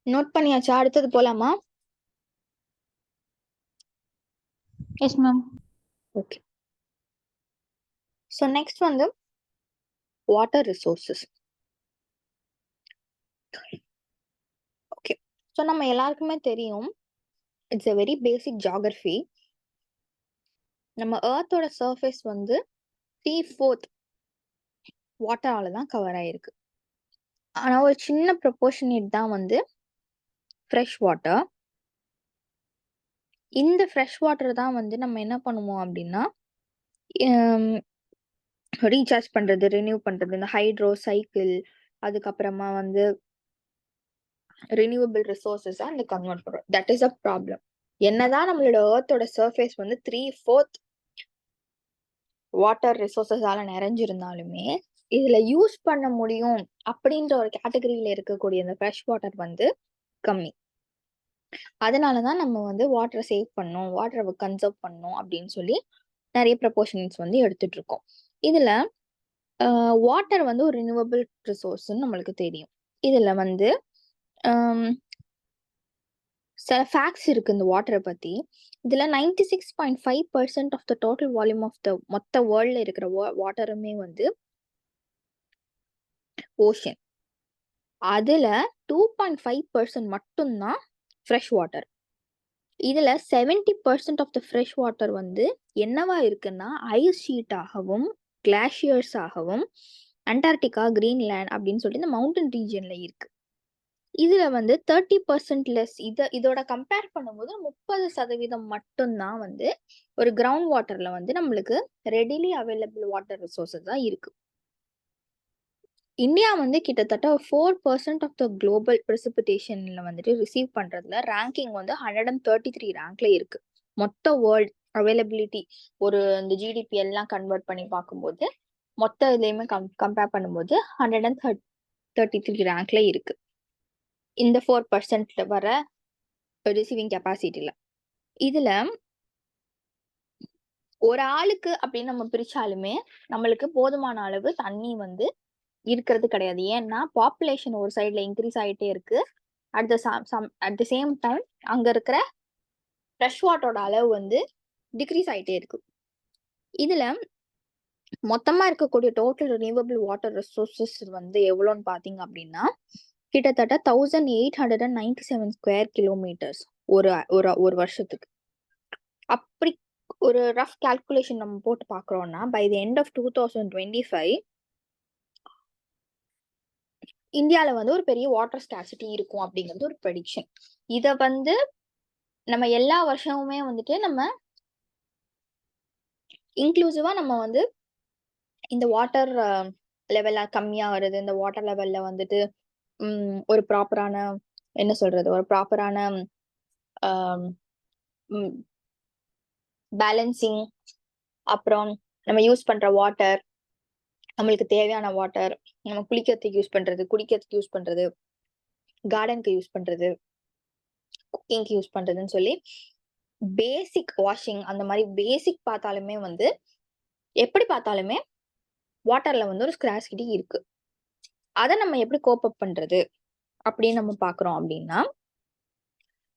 நோட் பண்ணியாச்சா? அடுத்தது போலாமா? Yes, ma'am. Okay. So next வந்து வாட்டர் ரிசோர்சஸ். ஓகே. ஸோ நம்ம எல்லாருக்குமே தெரியும், it's a very basic geography. நம்ம எர்த்தோட சர்ஃபேஸ் வந்து 3/4 வாட்டரால தான் கவர் ஆயிருக்கு. ஆனா ஒரு சின்ன ப்ரொபோர்ஷனேட் தான் வந்து ஃப்ரெஷ் வாட்டர். இந்த ஃப்ரெஷ் வாட்டர் தான் வந்து நம்ம என்ன பண்ணுவோம் அப்படின்னா ரீசார்ஜ் பண்றது, ரினியூ பண்றது, இந்த ஹைட்ரோ சைக்கிள், அதுக்கப்புறமா வந்து ரினியூவபிள் ரிசோர்சஸா இந்த கன்வெர்ட் பண்றோம். That is a problem. என்னதான் நம்மளோட எர்த்தோட சர்ஃபேஸ் வந்து 3/4 வாட்டர் ரிசோர்சஸால நிறைஞ்சிருந்தாலுமே இதுல யூஸ் பண்ண முடியும் அப்படின்ற ஒரு கேட்டகரியில இருக்கக்கூடிய இந்த ஃப்ரெஷ் வாட்டர் வந்து கம்மி. அதனாலதான் நம்ம வந்து வாட்டரை சேவ் பண்ணணும், வாட்டரை கன்சர்வ் பண்ணணும் அப்படின்னு சொல்லி நிறைய ப்ரப்போர்ஷன்ஸ் வந்து எடுத்துட்டு இருக்கோம். இதுல வாட்டர் வந்து ஒரு ரினியூவபிள் ரிசோர்ஸ்ன்னு நம்மளுக்கு தெரியும். இதுல வந்து சில ஃபேக்ட்ஸ் இருக்கு இந்த வாட்டரை பத்தி. இதுல 96.5% of the total volume of the மொத்த வேர்ல்ட்ல இருக்கிற வாட்டருமே வந்து ஓஷன். அதுல 2.5% மட்டும்தான் ஃப்ரெஷ் வாட்டர். இதுல 70% ஆஃப் த ஃப்ரெஷ் வாட்டர் வந்து என்னவா இருக்குன்னா ஐஸ் ஷீட் ஆகவும் கிளாஷியர்ஸ் ஆகவும் அண்டார்டிகா, கிரீன்லேண்ட் அப்படின்னு சொல்லிட்டு இந்த மவுண்டன் ரீஜன்ல இருக்கு. இதுல வந்து 30% லெஸ். இதோட கம்பேர் பண்ணும்போது 30% மட்டும்தான் வந்து ஒரு கிரவுண்ட் வாட்டர்ல வந்து நம்மளுக்கு ரெடிலி அவைலபிள் வாட்டர் ரிசோர்சஸ் தான் இருக்கு. இந்தியா வந்து கிட்டத்தட்ட 4% ஆஃப் த குளோபல் பிரெசிபிடேஷன்ல வந்துட்டு ரிசீவ் பண்றதுல ரேங்கிங் வந்து 133 ரேங்க்ல இருக்கு. மொத்த வேர்ல்ட் அவைலபிலிட்டி ஒரு இந்த ஜிடிபி எல்லாம் கன்வெர்ட் பண்ணி பார்க்கும்போது மொத்த இதுலயுமே கம்பேர் பண்ணும்போது 133 ரேங்க்ல இருக்கு. இந்த 4% வர ரிசீவிங் கெப்பாசிட்டில. இதுல ஒரு ஆளுக்கு அப்படின்னு நம்ம பிரிச்சாலுமே நம்மளுக்கு போதுமான அளவு தண்ணி வந்து இருக்கிறது கிடையாது. ஏன்னா பாப்புலேஷன் ஒரு சைட்ல இன்க்ரீஸ் ஆகிட்டே இருக்கு. அட் த சேம் டைம் அங்க இருக்கிற ஃப்ரெஷ் வாட்டரோட அளவு வந்து டிக்ரீஸ் ஆகிட்டே இருக்கு. இதுல மொத்தமா இருக்கக்கூடிய டோட்டல் ரினியூவபிள் வாட்டர் ரிசோர்சஸ் வந்து எவ்வளோன்னு பாத்தீங்க அப்படின்னா கிட்டத்தட்ட 1897 ஸ்கொயர் கிலோமீட்டர்ஸ் ஒரு வருஷத்துக்கு. அப்படி ஒரு ரஃப் கால்குலேஷன் நம்ம போட்டு பாக்குறோம்னா பை தி எண்ட் ஆஃப் 2025 இந்தியால வந்து ஒரு பெரிய வாட்டர் ஸ்கார்சிட்டி இருக்கும் அப்படிங்கிறது ஒரு ப்ரெடிக்ஷன். இத வந்து நம்ம எல்லா வருஷமுமே வந்துட்டு நம்ம இன்க்ளூசிவா நம்ம வந்து இந்த வாட்டர் லெவல் கம்மியா வருது, இந்த வாட்டர் லெவல்ல வந்துட்டு ஒரு ப்ராப்பரான என்ன சொல்றது ஒரு ப்ராப்பரான பேலன்சிங், அப்புறம் நம்ம யூஸ் பண்ற வாட்டர், நம்மளுக்கு தேவையான வாட்டர், நம்ம குளிக்கிறதுக்கு யூஸ் பண்றது, குடிக்கிறதுக்கு யூஸ் பண்றது, கார்டனுக்கு யூஸ் பண்றது, குக்கிங்க்கு யூஸ் பண்றதுன்னு சொல்லி பேசிக் வாஷிங் அந்த மாதிரி பேசிக் பார்த்தாலுமே வந்து எப்படி பார்த்தாலுமே வாட்டர்ல வந்து ஒரு ஸ்கிராசிட்டி இருக்கு. அதை நம்ம எப்படி கோப் அப் பண்றது அப்படின்னு நம்ம பாக்குறோம் அப்படின்னா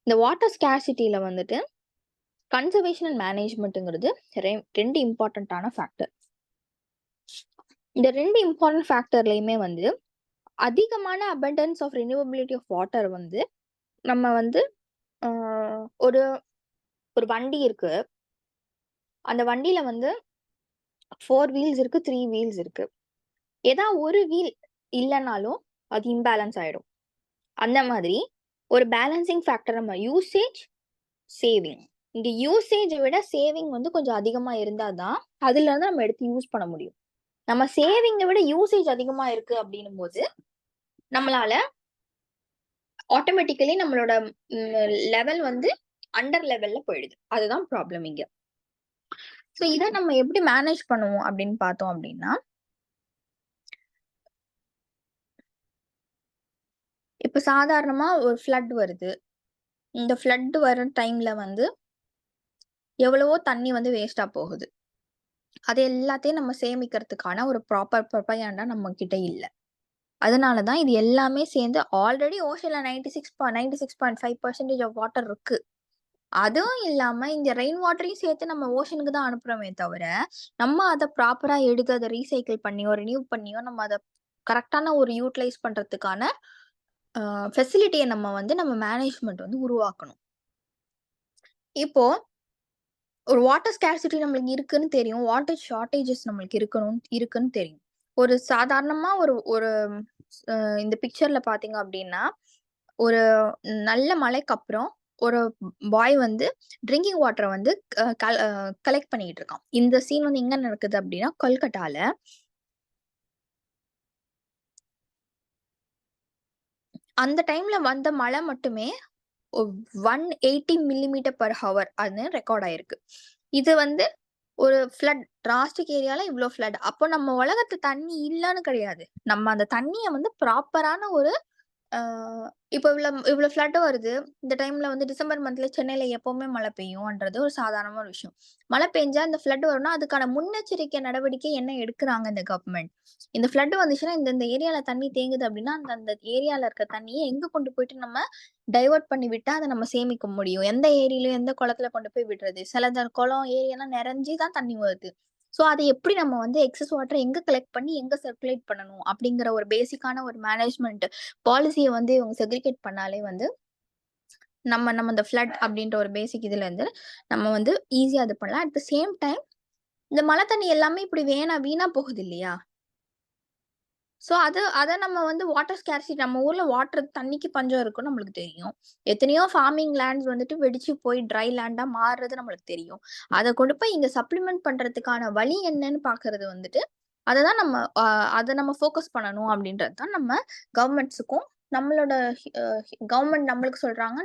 இந்த வாட்டர் ஸ்கார்சிட்டியில வந்துட்டு கன்சர்வேஷன் அண்ட் மேனேஜ்மெண்ட்ங்கிறது ரெண்டு இம்பார்ட்டன்டான ஃபேக்டர். இந்த ரெண்டு இம்பார்ட்டன்ட் ஃபேக்டர்லயுமே வந்து அதிகமான அபண்டன்ஸ் ஆஃப் ரினியூவபிலிட்டி ஆஃப் வாட்டர் வந்து நம்ம வந்து ஒரு ஒரு வண்டி இருக்கு. அந்த வண்டியில வந்து 4 வீல்ஸ் இருக்கு, 3 வீல்ஸ் இருக்கு. ஏதாவது ஒரு வீல் இல்லைனாலும் அது இம்பேலன்ஸ் ஆயிடும். அந்த மாதிரி ஒரு பேலன்சிங் ஃபேக்டர் நம்ம யூசேஜ் சேவிங். இங்க யூசேஜை விட சேவிங் வந்து கொஞ்சம் அதிகமா இருந்தாதான் அதுல இருந்து நம்ம எடுத்து யூஸ் பண்ண முடியும். நம்ம சேவிங்கை விட யூசேஜ் அதிகமா இருக்கு அப்படின்னும் போது நம்மளால ஆட்டோமேட்டிக்கலி நம்மளோட லெவல் வந்து அண்டர் லெவல்ல போயிடுது. அதுதான் ப்ராப்ளம் இங்க. ஸோ இதை நம்ம எப்படி மேனேஜ் பண்ணுவோம் அப்படின்னு பார்த்தோம் அப்படின்னா இப்ப சாதாரணமா ஒரு ஃப்ளட் வருது. இந்த ஃப்ளட் வர டைம்ல வந்து எவ்வளவோ தண்ணி வந்து வேஸ்டா போகுது. அது எல்லாத்தையும் நம்ம சேமிக்கிறதுக்கான ஒரு ப்ராப்பர் ப்ரொபையாண்டா நம்ம கிட்ட இல்லை. அதனாலதான் இது எல்லாமே சேர்ந்து ஆல்ரெடி ஓஷன்ல 96.5% ஆஃப் வாட்டர் இருக்கு. அதுவும் இல்லாம இந்த ரெயின் வாட்டரையும் சேர்த்து நம்ம ஓஷனுக்கு தான் அனுப்புறோமே தவிர நம்ம அதை ப்ராப்பரா எடுத்து அதை ரீசைக்கிள் பண்ணியோ ரினியூ பண்ணியோ நம்ம அதை கரெக்டான ஒரு யூட்டிலைஸ் பண்றதுக்கான ஃபெசிலிட்டியை நம்ம மேனேஜ்மெண்ட் உருவாக்கணும். இப்போ ஒரு வாட்டர் ஸ்கேர்சிட்டி நம்மளுக்கு இருக்குன்னு தெரியும், வாட்டர் ஷார்டேஜஸ் நம்மளுக்கு இருக்குன்னு தெரியும். ஒரு சாதாரணமா ஒரு ஒரு இந்த பிக்சர்ல பாத்தீங்க அப்படின்னா ஒரு நல்ல மழைக்கு அப்புறம் ஒரு பாய் ட்ரிங்கிங் வாட்டரை கலெக்ட் பண்ணிட்டு இருக்கான். இந்த சீன் எங்க நடக்குது அப்படின்னா கொல்கட்டால. அந்த டைம்ல வந்த மழை மட்டுமே 180 mm/h அது ரெக்கார்ட் ஆயிருக்கு. இது ஒரு ஃப்ளட், டிராஸ்டிக் ஏரியால இவ்வளோ ஃப்ளட். அப்போ நம்ம உலகத்துல தண்ணி இல்லைன்னு கிடையாது, நம்ம அந்த தண்ணியை ப்ராப்பரான ஒரு இப்போ இவ்வளோ ஃப்ளட் வருது. இந்த டைம்ல டிசம்பர் மந்த்ல சென்னையில எப்பவுமே மழை பெய்யும்ன்றது ஒரு சாதாரணமான விஷயம். மழை பெஞ்சா இந்த ஃப்ளட் வரும்னா அதுக்கான முன்னெச்சரிக்கை நடவடிக்கை என்ன எடுக்கிறாங்க இந்த கவர்மெண்ட்? இந்த ஃப்ளட் வந்துச்சுன்னா இந்த ஏரியால தண்ணி தேங்குது அப்படின்னா அந்த ஏரியால இருக்க தண்ணியை எங்க கொண்டு போயிட்டு நம்ம டைவர்ட் பண்ணி விட்டா அதை நம்ம சேமிக்க முடியும்? எந்த ஏரியிலயும் எந்த குளத்துல கொண்டு போய் விடுறது? சில குளம் ஏரியெல்லாம் நிறைஞ்சி தான் தண்ணி வருது. ஸோ அதை எப்படி நம்ம எக்ஸஸ் வாட்டரை எங்க கலெக்ட் பண்ணி எங்க சர்க்குலேட் பண்ணணும் அப்படிங்கிற ஒரு பேசிக்கான ஒரு மேனேஜ்மெண்ட் பாலிசியை இவங்க செக்ரிகேட் பண்ணாலே நம்ம இந்த ஃப்ளட் அப்படின்ற ஒரு பேசிக் இதுல நம்ம ஈஸியா இது பண்ணலாம். அட் த சேம் டைம் இந்த மழை தண்ணி எல்லாமே இப்படி வீணா போகுது இல்லையா? ஸோ அதை நம்ம வாட்டர் ஸ்கேர்சிட்டி, நம்ம ஊர்ல வாட்டர் தண்ணிக்கு பஞ்சம் இருக்குன்னு நம்மளுக்கு தெரியும். எத்தனையோ ஃபார்மிங் லேண்ட்ஸ் வெடிச்சு போய் ட்ரை லேண்டா மாறுறது நம்மளுக்கு தெரியும். அதை கொண்டு போய் இங்க சப்ளிமெண்ட் பண்றதுக்கான வழி என்னன்னு பாக்குறது அதை நம்ம ஃபோக்கஸ் பண்ணணும் அப்படின்றது தான் நம்ம கவர்மெண்ட்ஸுக்கும் நம்மளோட கவர்மெண்ட் நம்மளுக்கு சொல்றாங்க,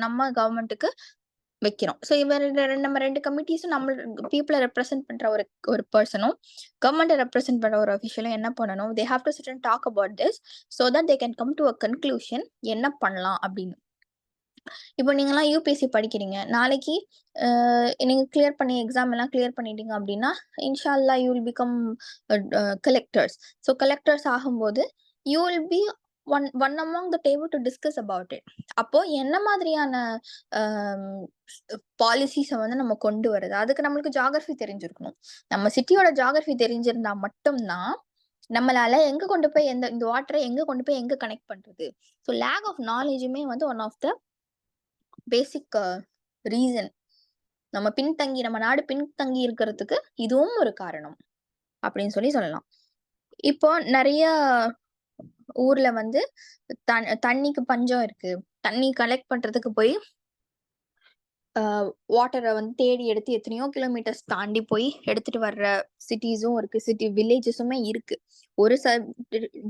நம்ம கவர்மெண்ட்டுக்கு வைக்கிறோம். ஸோ நம்ம 2 கமிட்டிஸும் நம்ம பீப்புளை ரெப்ரசென்ட் பண்ற ஒரு பர்சனும் கவர்மெண்ட்டை ரெப்ரசென்ட் பண்ற ஒரு அஃபிஷியலும் என்ன பண்ணணும்? They have to sit and talk about this so that they can come to a conclusion என்ன பண்ணலாம் அப்படின்னு. இப்போ நீங்களாம் யூபிஎஸ்சி படிக்கிறீங்க, நாளைக்கு நீங்க கிளியர் பண்ணி எக்ஸாம் எல்லாம் கிளியர் பண்ணிட்டீங்க அப்படின்னா இன்ஷா அல்லா you will become collectors. So collectors ஆகும்போது you will be one among the table to discuss about it. அப்போ என்ன மாதிரியான பாலிசிஸை நம்ம கொண்டு வருது? அதுக்கு நம்மளுக்கு ஜியாகிரபி தெரிஞ்சிருக்கணும். நம்ம சிட்டியோட ஜியாகிரபி தெரிஞ்சிருந்தா மட்டும்தான் நம்மளால எங்க கொண்டு போய் இந்த வாட்டரை எங்க கொண்டு போய் எங்க கனெக்ட் பண்றது. ஸோ லேக் ஆஃப் நாலேஜுமே one of the basic reason. நம்ம நாடு பின்தங்கி இருக்கிறதுக்கு இதுவும் ஒரு காரணம் அப்படின்னு சொல்லலாம். இப்போ நிறைய ஊர்ல தண்ணிக்கு பஞ்சம் இருக்கு. தண்ணி கலெக்ட் பண்றதுக்கு போய் வாட்டரை தேடி எடுத்து எத்தனையோ கிலோமீட்டர்ஸ் தாண்டி போய் எடுத்துட்டு வர்ற சிட்டிஸும் இருக்கு, வில்லேஜஸுமே இருக்கு. ஒரு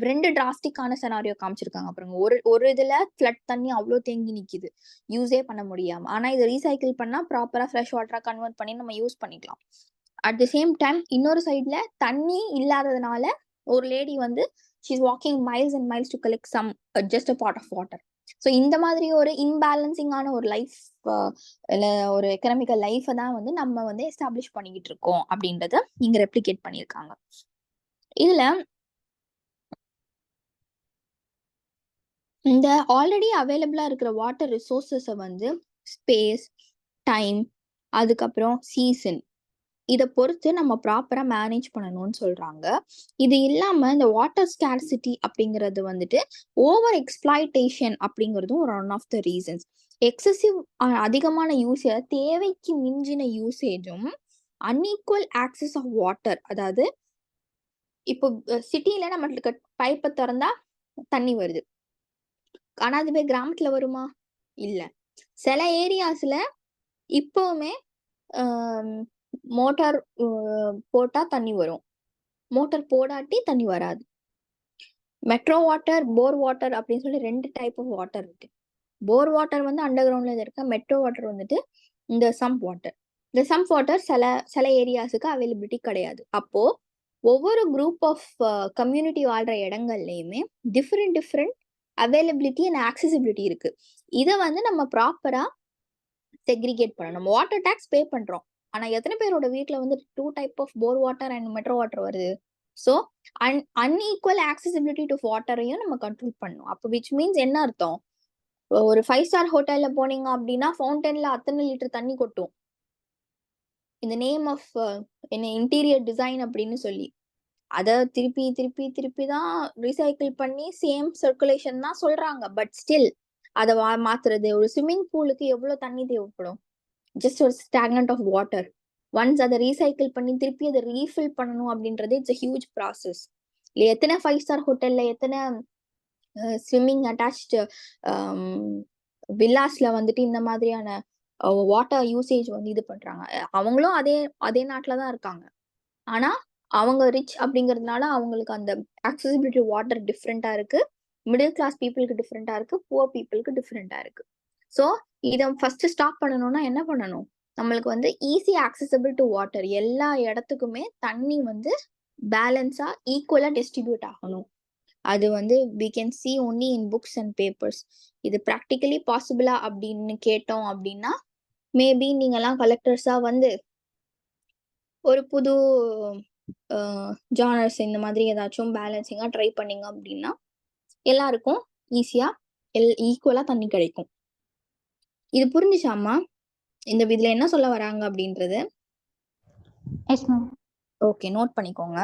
2 டிராஸ்டிக்கான செனாரியோ காமிச்சிருக்காங்க. அப்புறம் ஒரு இதுல ஃப்ளட் தண்ணி அவ்வளோ தேங்கி நிக்குது, யூஸே பண்ண முடியாம. ஆனா இதை ரீசைக்கிள் பண்ணா ப்ராப்பரா ஃப்ரெஷ் வாட்டரா கன்வெர்ட் பண்ணி நம்ம யூஸ் பண்ணிக்கலாம். அட் த சேம் டைம் இன்னொரு சைட்ல தண்ணி இல்லாததுனால ஒரு lady she's walking miles and miles to collect some just a pot of water. So இந்த மாதிரி ஒரு இன்பேலன்சிங்கான ஒரு லைஃப், ஒரு எக்கனாமிக்கல் லைஃபை தான் நம்ம எஸ்டாப்ளிஷ் பண்ணிக்கிட்டு இருக்கோம் அப்படின்றத இங்க ரெப்ளிகேட் பண்ணியிருக்காங்க. இதுல இந்த ஆல்ரெடி அவைலபிளா இருக்கிற வாட்டர் ரிசோர்ஸஸை ஸ்பேஸ், டைம், அதுக்கப்புறம் சீசன், இதை பொறுத்து நம்ம ப்ராப்பரா மேனேஜ் பண்ணணும்னு சொல்றாங்க. இது இல்லாம இந்த வாட்டர் ஸ்கேர்சிட்டி அப்படிங்கிறது ஓவர் எக்ஸ்பிளாய்டேஷன் அப்படிங்கிறதும் ஒரு one of the reasons. Excessive அதிகமான யூசேஜ், தேவைக்கு மிஞ்சின யூசேஜும், அன்இக்குவல் ஆக்சஸ் ஆஃப் வாட்டர். அதாவது இப்போ சிட்டில நம்மளுக்கு பைப்பை திறந்தா தண்ணி வருது, ஆனா அதுவே கிராமத்துல வருமா? இல்ல. சில ஏரியாஸ்ல இப்பவுமே மோட்டார் போட்டா தண்ணி வரும், மோட்டார் போடாட்டி தண்ணி வராது. மெட்ரோ வாட்டர், போர் வாட்டர் அப்படின்னு சொல்லி 2 டைப் ஆஃப் வாட்டர் இருக்கு. போர் வாட்டர் அண்டர் கிரவுண்ட்ல இருக்கு. மெட்ரோ வாட்டர் இந்த சம்ப் வாட்டர். இந்த சம்ப் வாட்டர் சில ஏரியாஸுக்கு அவைலபிலிட்டி கிடையாது. அப்போ ஒவ்வொரு குரூப் ஆஃப் கம்யூனிட்டி வாழ்ற இடங்கள்லயுமே டிஃப்ரெண்ட் அவைலபிலிட்டி அண்ட் ஆக்சசிபிலிட்டி இருக்கு. இதை நம்ம ப்ராப்பரா செக்ரிகேட் பண்ணணும். நம்ம வாட்டர் டேக்ஸ் பே பண்றோம், ஆனா எத்தனை பேரோட வீட்டுல 2 type of bore water and metro water வருது? ஸோ அன்ஈக்குவல் ஆக்சசிபிலிட்டி டு வாட்டரையும் நம்ம கண்ட்ரோல் பண்ணணும். அப்போ விச் மீன்ஸ் என்ன அர்த்தம்? ஒரு 5 ஸ்டார் ஹோட்டல்ல போனீங்க அப்படின்னா ஃபவுண்டன்ல அத்தனை லிட்டர் தண்ணி கொட்டும். இந்த நேம் ஆஃப் என்ன இன்டீரியர் டிசைன் அப்படின்னு சொல்லி அதை திருப்பி திருப்பி திருப்பி தான் ரீசைக்கிள் பண்ணி சேம் சர்க்குலேஷன் தான் சொல்றாங்க. பட் ஸ்டில் அதை மாத்துறது, ஒரு ஸ்விம்மிங் பூலுக்கு எவ்வளவு தண்ணி தேவைப்படும்? ஜஸ்ட் ஒரு ஸ்டாக்னன்ட் ஆஃப் வாட்டர். ஒன்ஸ் அதை ரீசைக்கிள் பண்ணி திருப்பி அதை ரீஃபில் பண்ணணும் அப்படின்றது இட்ஸ் a ஹியூஜ் ப்ராசஸ். இல்லை எத்தனை 5 ஸ்டார் ஹோட்டல்ல எத்தனை ஸ்விம்மிங் அட்டாச்டு வில்லாஸ்ல வந்துட்டு இந்த மாதிரியான வாட்டர் யூசேஜ் வந்து இது பண்றாங்க. அவங்களும் அதே அதே நாட்டில தான் இருக்காங்க. ஆனா அவங்க ரிச் அப்படிங்கிறதுனால அவங்களுக்கு அந்த ஆக்சசிபிலிட்டி வாட்டர் டிஃப்ரெண்டா இருக்கு. மிடில் கிளாஸ் பீப்புளுக்கு டிஃப்ரெண்டா இருக்கு, புவர் பீப்புளுக்கு டிஃப்ரெண்டா இருக்கு. ஸோ இதை ஃபர்ஸ்ட் ஸ்டாப் பண்ணணும்னா என்ன பண்ணணும்? நம்மளுக்கு வந்து ஈஸி ஆக்சசபிள் டு வாட்டர், எல்லா இடத்துக்குமே தண்ணி வந்து பேலன்ஸா ஈக்குவலா டிஸ்ட்ரிபியூட் ஆகணும். அது வந்து we can see only in books and papers. இது ப்ராக்டிக்கலி பாசிபிளா அப்படின்னு கேட்டோம் அப்படின்னா மேபி நீங்கெல்லாம் கலெக்டர்ஸா வந்து ஒரு புது ஜானர்ஸ் இந்த மாதிரி ஏதாச்சும் பேலன்சிங்கா ட்ரை பண்ணீங்க அப்படின்னா எல்லாருக்கும் ஈஸியா ஈக்குவலா தண்ணி கிடைக்கும். இது புரிஞ்சுச்சாமா இந்த இதுல என்ன சொல்ல வராங்க அப்படின்றது? Yes ma'am. ஓகே, நோட் பண்ணிக்கோங்க.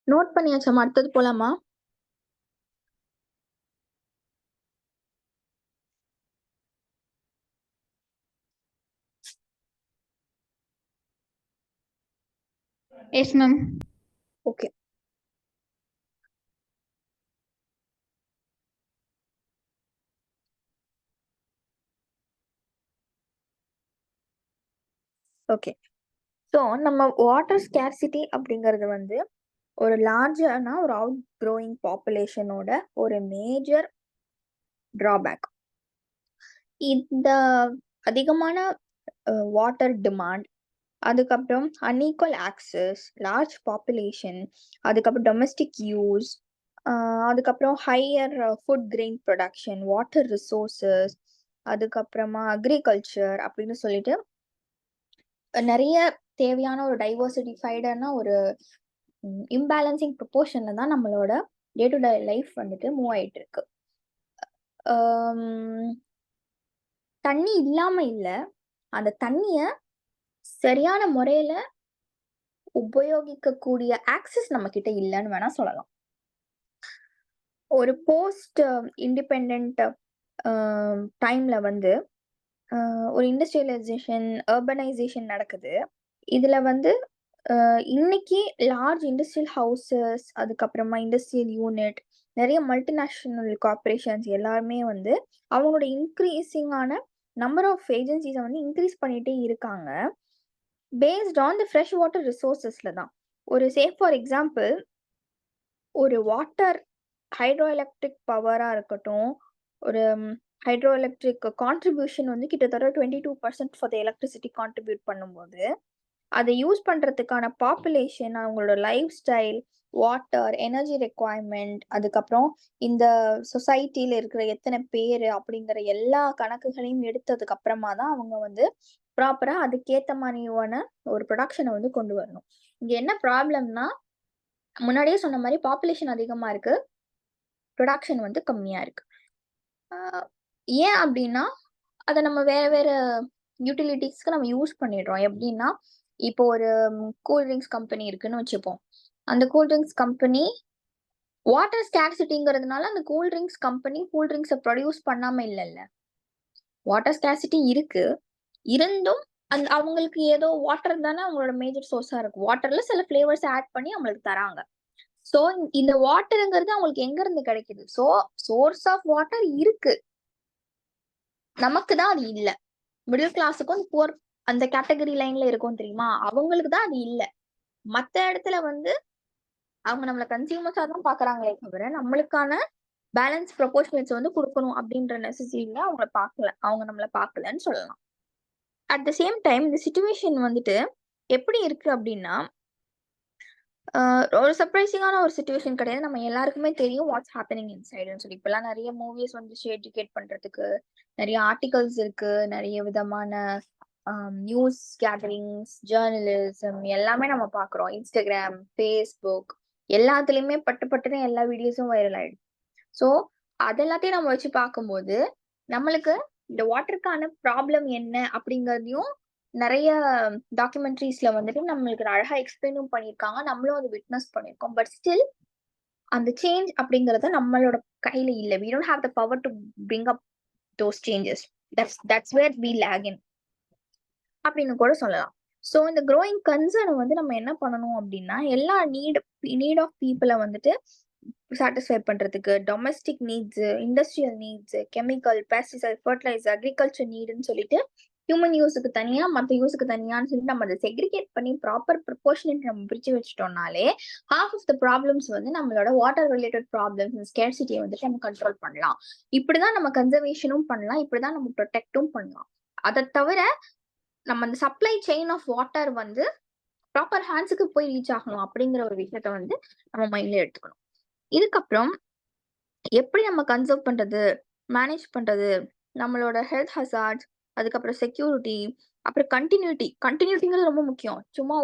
நோட் பண்ணியாச்சாமா? அடுத்தது போலாமா? Yes, ma'am. Okay. Okay. So நம்ம வாட்டர் ஸ்கேர்சிட்டி அப்படிங்கிறது வந்து ஒரு லார்ஜான ஒரு அவுட் க்ரோயிங் பாப்புலேஷனோட ஒரு மேஜர் டிராபேக். இந்த அதிகமான வாட்டர் டிமாண்ட், அதுக்கப்புறம் அன்ஈக்குவல் ஆக்சஸ், லார்ஜ் பாப்புலேஷன், அதுக்கப்புறம் டொமஸ்டிக் யூஸ், அதுக்கப்புறம் higher food grain production, water resources, அதுக்கப்புறமா அக்ரிகல்ச்சர் அப்படின்னு சொல்லிட்டு நிறைய தேவையான ஒரு டைவர்சிட்டிஃபைடான ஒரு இம்பேலன்சிங் ப்ரொபோர்ஷன்ல தான் நம்மளோட டே டு டே லைஃப் வந்துட்டு மூவ் ஆயிட்டு இருக்கு. தண்ணி இல்லாம இல்ல, அந்த தண்ணிய சரியான முறையில உபயோகிக்கக்கூடிய ஆக்சஸ் நம்ம கிட்ட இல்லைன்னு வேணா சொல்லலாம். ஒரு போஸ்ட் இண்டிபெண்ட் டைம்ல வந்து ஒரு இண்டஸ்ட்ரியலைசேஷன், அர்பனைசேஷன் நடக்குது. இதுல வந்து இன்னைக்கு லார்ஜ் இண்டஸ்ட்ரியல் ஹவுசஸ், அதுக்கப்புறமா இண்டஸ்ட்ரியல் யூனிட், நிறைய மல்டிநேஷனல் கார்பரேஷன்ஸ் எல்லாருமே வந்து அவங்களோட இன்க்ரீசிங்கான நம்பர் ஆஃப் ஏஜென்சிஸை வந்து இன்க்ரீஸ் பண்ணிட்டே இருக்காங்க based on the fresh water ரிசோர்சஸ்ல தான். ஒரு ஃபார் எக்ஸாம்பிள், ஒரு வாட்டர் ஹைட்ரோ எலக்ட்ரிக் பவரா இருக்கட்டும், ஒரு ஹைட்ரோ எலக்ட்ரிக் கான்ட்ரிபியூஷன் வந்து கிட்டத்தட்ட 22% ஃபார் த எலக்ட்ரிசிட்டி கான்ட்ரிபியூட் பண்ணும்போது, அதை யூஸ் பண்றதுக்கான பாப்புலேஷன், அவங்களோட life style, water, energy requirement, அதுக்கப்புறம் இந்த சொசைட்டில இருக்கிற எத்தனை பேர் அப்படிங்கிற எல்லா கணக்குகளையும் எடுத்ததுக்கு அப்புறமா தான் அவங்க வந்து ப்ராப்பரா அதுக்கேத்த மாதிரியான ஒரு ப்ரொடக்ஷனை வந்து கொண்டு வரணும். இங்க என்ன ப்ராப்ளம்னா, முன்னாடியே சொன்ன மாதிரி பாப்புலேஷன் அதிகமா இருக்கு, ப்ரொடக்ஷன் வந்து கம்மியா இருக்கு. ஏன் அப்படின்னா, அதை நம்ம வேற வேற யூட்டிலிட்டிஸ்க்கு நம்ம யூஸ் பண்ணிடுறோம். எப்படின்னா, இப்போ ஒரு கூல் ட்ரிங்க்ஸ் கம்பெனி இருக்குன்னு வச்சுப்போம். அந்த கூல் ட்ரிங்க்ஸ் கம்பெனி வாட்டர் ஸ்கேர்சிட்டிங்கிறதுனால அந்த கூல் ட்ரிங்க்ஸ் கம்பெனி கூல் ட்ரிங்க்ஸை ப்ரொடியூஸ் பண்ணாம இல்லைல்ல. வாட்டர் ஸ்கேர்சிட்டி இருக்கு, இருந்தும் அவங்களுக்கு ஏதோ வாட்டர் தானே அவங்களோட மேஜர் சோர்ஸா இருக்கு. வாட்டர்ல சில ஃபிளேவர்ஸ் ஆட் பண்ணி அவங்களுக்கு தராங்க. ஸோ இந்த வாட்டருங்கிறது அவங்களுக்கு எங்க இருந்து கிடைக்குது? ஸோ சோர்ஸ் ஆஃப் வாட்டர் இருக்கு, நமக்கு தான் அது இல்ல. மிடில் கிளாஸுக்கும் புவர் அந்த கேட்டகரி லைன்ல இருக்கும் தெரியுமா, அவங்களுக்கு தான் அது இல்ல. மத்த இடத்துல வந்து அவங்க நம்மள கன்சியூமர்ஸா தான் பாக்குறாங்களே தவிர நம்மளுக்கான பேலன்ஸ் ப்ரொபோர்ஷனேட்ஸ் வந்து கொடுக்கணும் அப்படின்ற நெசசிட்டில அவங்க நம்மள பாக்கலன்னு சொல்லலாம். அட் த சேம் டைம் இந்த சிச்சுவேஷன் வந்துட்டு எப்படி இருக்கு அப்படின்னா, ஒரு சர்ப்ரைசிங்கான ஒரு சிச்சுவேஷன் கிடையாது. நம்ம எல்லாருக்குமே தெரியும் வாட்ஸ் ஹேப்பனிங் இன்சைடுன்னு சொல்லி. இப்பெல்லாம் நிறைய மூவிஸ் வந்துச்சு எஜுகேட் பண்றதுக்கு, நிறைய ஆர்டிகல்ஸ் இருக்கு, நிறைய விதமான நியூஸ் கேதரிங்ஸ், ஜேர்னலிசம் எல்லாமே நம்ம பாக்குறோம். இன்ஸ்டாகிராம், ஃபேஸ்புக் எல்லாத்துலயுமே பட்டுன்னு எல்லா வீடியோஸும் வைரல் ஆயிடுது. ஸோ அதெல்லாத்தையும் நம்ம வச்சு பார்க்கும்போது நம்மளுக்கு இந்த வாட்டருக்கான ப்ராப்ளம் என்ன அப்படிங்கிறதையும் நிறைய டாக்குமெண்ட்ரிஸ்ல வந்துட்டு நம்மளுக்கு அழகா எக்ஸ்பிளைனும் பண்ணியிருக்காங்க, நம்மளும் அதை விட்னஸ் பண்ணியிருக்கோம். பட் ஸ்டில் அந்த சேஞ்ச் அப்படிங்கறது நம்மளோட கையில இல்லை. we don't have the power to bring up those changes. that's where we lag in அப்படின்னு கூட சொல்லலாம். ஸோ இந்த க்ரோயிங் கன்சர்னை வந்து நம்ம என்ன பண்ணணும் அப்படின்னா, எல்லா நீட் ஆஃப் பீப்புளை வந்துட்டு சாட்டிஸ்ஃபை பண்றதுக்கு domestic needs, industrial needs, chemical, pesticide, fertiliser, agriculture நீடுன்னு சொல்லிட்டு ஹியூமன் யூஸுக்கு தனியா மற்ற யூஸுக்கு தனியான்னு சொல்லிட்டு நம்ம அதை செக்ரிகேட் பண்ணி ப்ராப்பர் ப்ரொபோர்ஷனேட் நம்ம பிரிச்சு வச்சுட்டோம்னாலே ஹாஃப் ஆஃப் த ப்ராப்ளம்ஸ் வந்து நம்மளோட வாட்டர் ரிலேட்டட் ப்ராப்ளம்ஸ், ஸ்கேர்சிட்டியை வந்துட்டு நம்ம கண்ட்ரோல் பண்ணலாம். இப்படிதான் நம்ம கன்சர்வேஷனும் பண்ணலாம், இப்படிதான் நம்ம ப்ரொடெக்டும் பண்ணலாம். அதை தவிர நம்ம அந்த சப்ளை செயின் ஆஃப் வாட்டர் வந்து ப்ராப்பர் ஹேண்ட்ஸுக்கு போய் ரீச் ஆகணும் அப்படிங்கிற ஒரு விஷயத்த வந்து நம்ம மைண்ட்ல எடுத்துக்கணும். இதுக்கப்புறம் எப்படி நம்ம கன்சர்வ் பண்றது, மேனேஜ் பண்றது, நம்மளோட ஹெல்த் ஹசார்ட்ஸ், அதுக்கப்புறம் செக்யூரிட்டி, அப்புறம் கண்டினியூட்டிங்கிறது ரொம்ப முக்கியம். சும்மா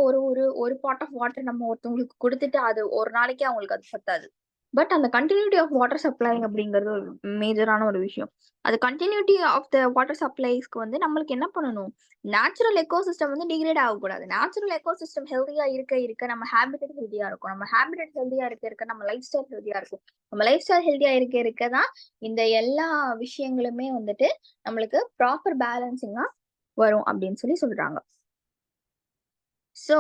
ஒரு பார்ட் ஆஃப் வாட்டர் நம்ம ஒருத்தவங்களுக்கு கொடுத்துட்டு அது ஒரு நாளைக்கே அவங்களுக்கு அது பத்தாது. பட் அந்த கண்டினியூட்டி ஆஃப் வாட்டர் சப்ளை அப்படிங்கிறது ஒரு மேஜரான ஒரு விஷயம். அது கண்டினியூட்டி ஆஃப் த வாட்டர் சப்ளைஸ்க்கு வந்து நம்மளுக்கு என்ன பண்ணணும், நேச்சுரல் எக்கோசிஸ்டம் வந்து டிகிரேட் ஆகக்கூடாது. நேச்சுரல் எக்கோசிஸ்டம் ஹெல்தியா இருக்க இருக்க நம்ம ஹேபிட்டட் ஹெல்தியா இருக்கும். நம்ம ஹேபிட்டட் ஹெல்தியா இருக்க இருக்க நம்ம லைஃப் ஸ்டைல் ஹெல்தியா இருக்கும். நம்ம லைஃப் ஸ்டைல் ஹெல்தியா இருக்க இருக்க தான் இந்த எல்லா விஷயங்களுமே வந்துட்டு நம்மளுக்கு ப்ராப்பர் பேலன்சிங்கா வரும் அப்படின்னு சொல்றாங்க. ஸோ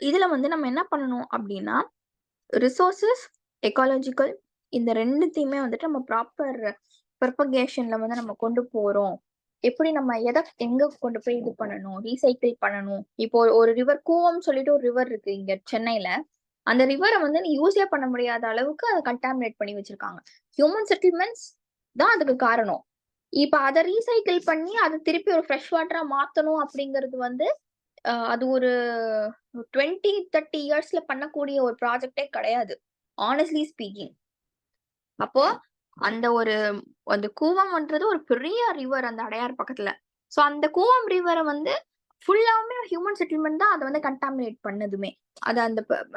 இதுல வந்து நம்ம என்ன பண்ணணும் அப்படின்னா, ரிசோர்சஸ், எக்காலஜிக்கல் இந்த ரெண்டுத்தையுமே வந்துட்டு நம்ம ப்ராப்பர் ப்ரொபகேஷன்ல வந்து நம்ம கொண்டு போறோம். எப்படி நம்ம எதை எங்க கொண்டு போய் இது பண்ணணும், ரீசைக்கிள் பண்ணணும். இப்போ ஒரு ரிவர் கூவம் சொல்லிட்டு ஒரு ரிவர் இருக்கு இங்க சென்னையில. அந்த ரிவரை வந்து நீ யூஸே பண்ண முடியாத அளவுக்கு அதை கண்டாமினேட் பண்ணி வச்சிருக்காங்க. ஹியூமன் செட்டில்மெண்ட்ஸ் தான் அதுக்கு காரணம். இப்ப அதை ரீசைக்கிள் பண்ணி அதை திருப்பி ஒரு ஃப்ரெஷ் வாட்டரா மாத்தணும் அப்படிங்கிறது வந்து அது ஒரு 20-30 இயர்ஸ்ல பண்ணக்கூடிய ஒரு ப்ராஜெக்டே கிடையாது, ஆனஸ்ட்லி ஸ்பீக்கிங். அப்போ அந்த அந்த கூவம்ன்றது ஒரு பெரிய ரிவர் அந்த அடையார் பக்கத்துல. சோ அந்த கூவம் ரிவரை வந்து ஃபுல்லாவுமே ஹியூமன் செட்டில்மெண்ட் தான் அதை வந்து கண்டாமினேட் பண்ணதுமே. அது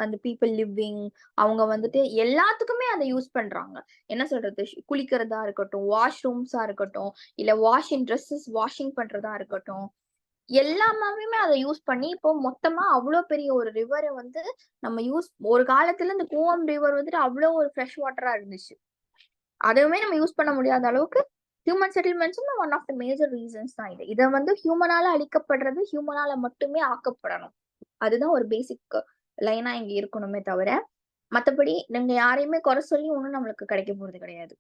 அந்த பீப்புள் லிவிங் அவங்க வந்துட்டு எல்லாத்துக்குமே அதை யூஸ் பண்றாங்க. என்ன சொல்றது, குளிக்கிறதா இருக்கட்டும், வாஷ்ரூம்ஸா இருக்கட்டும், இல்ல வாஷிங் ட்ரெஸ்ஸஸ் வாஷிங் பண்றதா இருக்கட்டும், எல்லாமே அதை யூஸ் பண்ணி இப்போ மொத்தமா அவ்வளோ பெரிய ஒரு ரிவரை வந்து நம்ம ஒரு காலத்துல இந்த கூவம் ரிவர் வந்துட்டு அவ்வளோ ஒரு ஃப்ரெஷ் வாட்டரா இருந்துச்சு. அதுவுமே நம்ம யூஸ் பண்ண முடியாத அளவுக்கு ஹியூமன் செட்டில்மெண்ட்ஸும் one of the major reasons தான் இது. இதை வந்து ஹியூமனால அழிக்கப்படுறது ஹியூமனால மட்டுமே ஆக்கப்படணும். அதுதான் ஒரு பேசிக் லைனா இங்க இருக்கணுமே தவிர, மத்தபடி நீங்க யாரையுமே குறை சொல்லி ஒண்ணும் நம்மளுக்கு கிடைக்க போறது கிடையாது.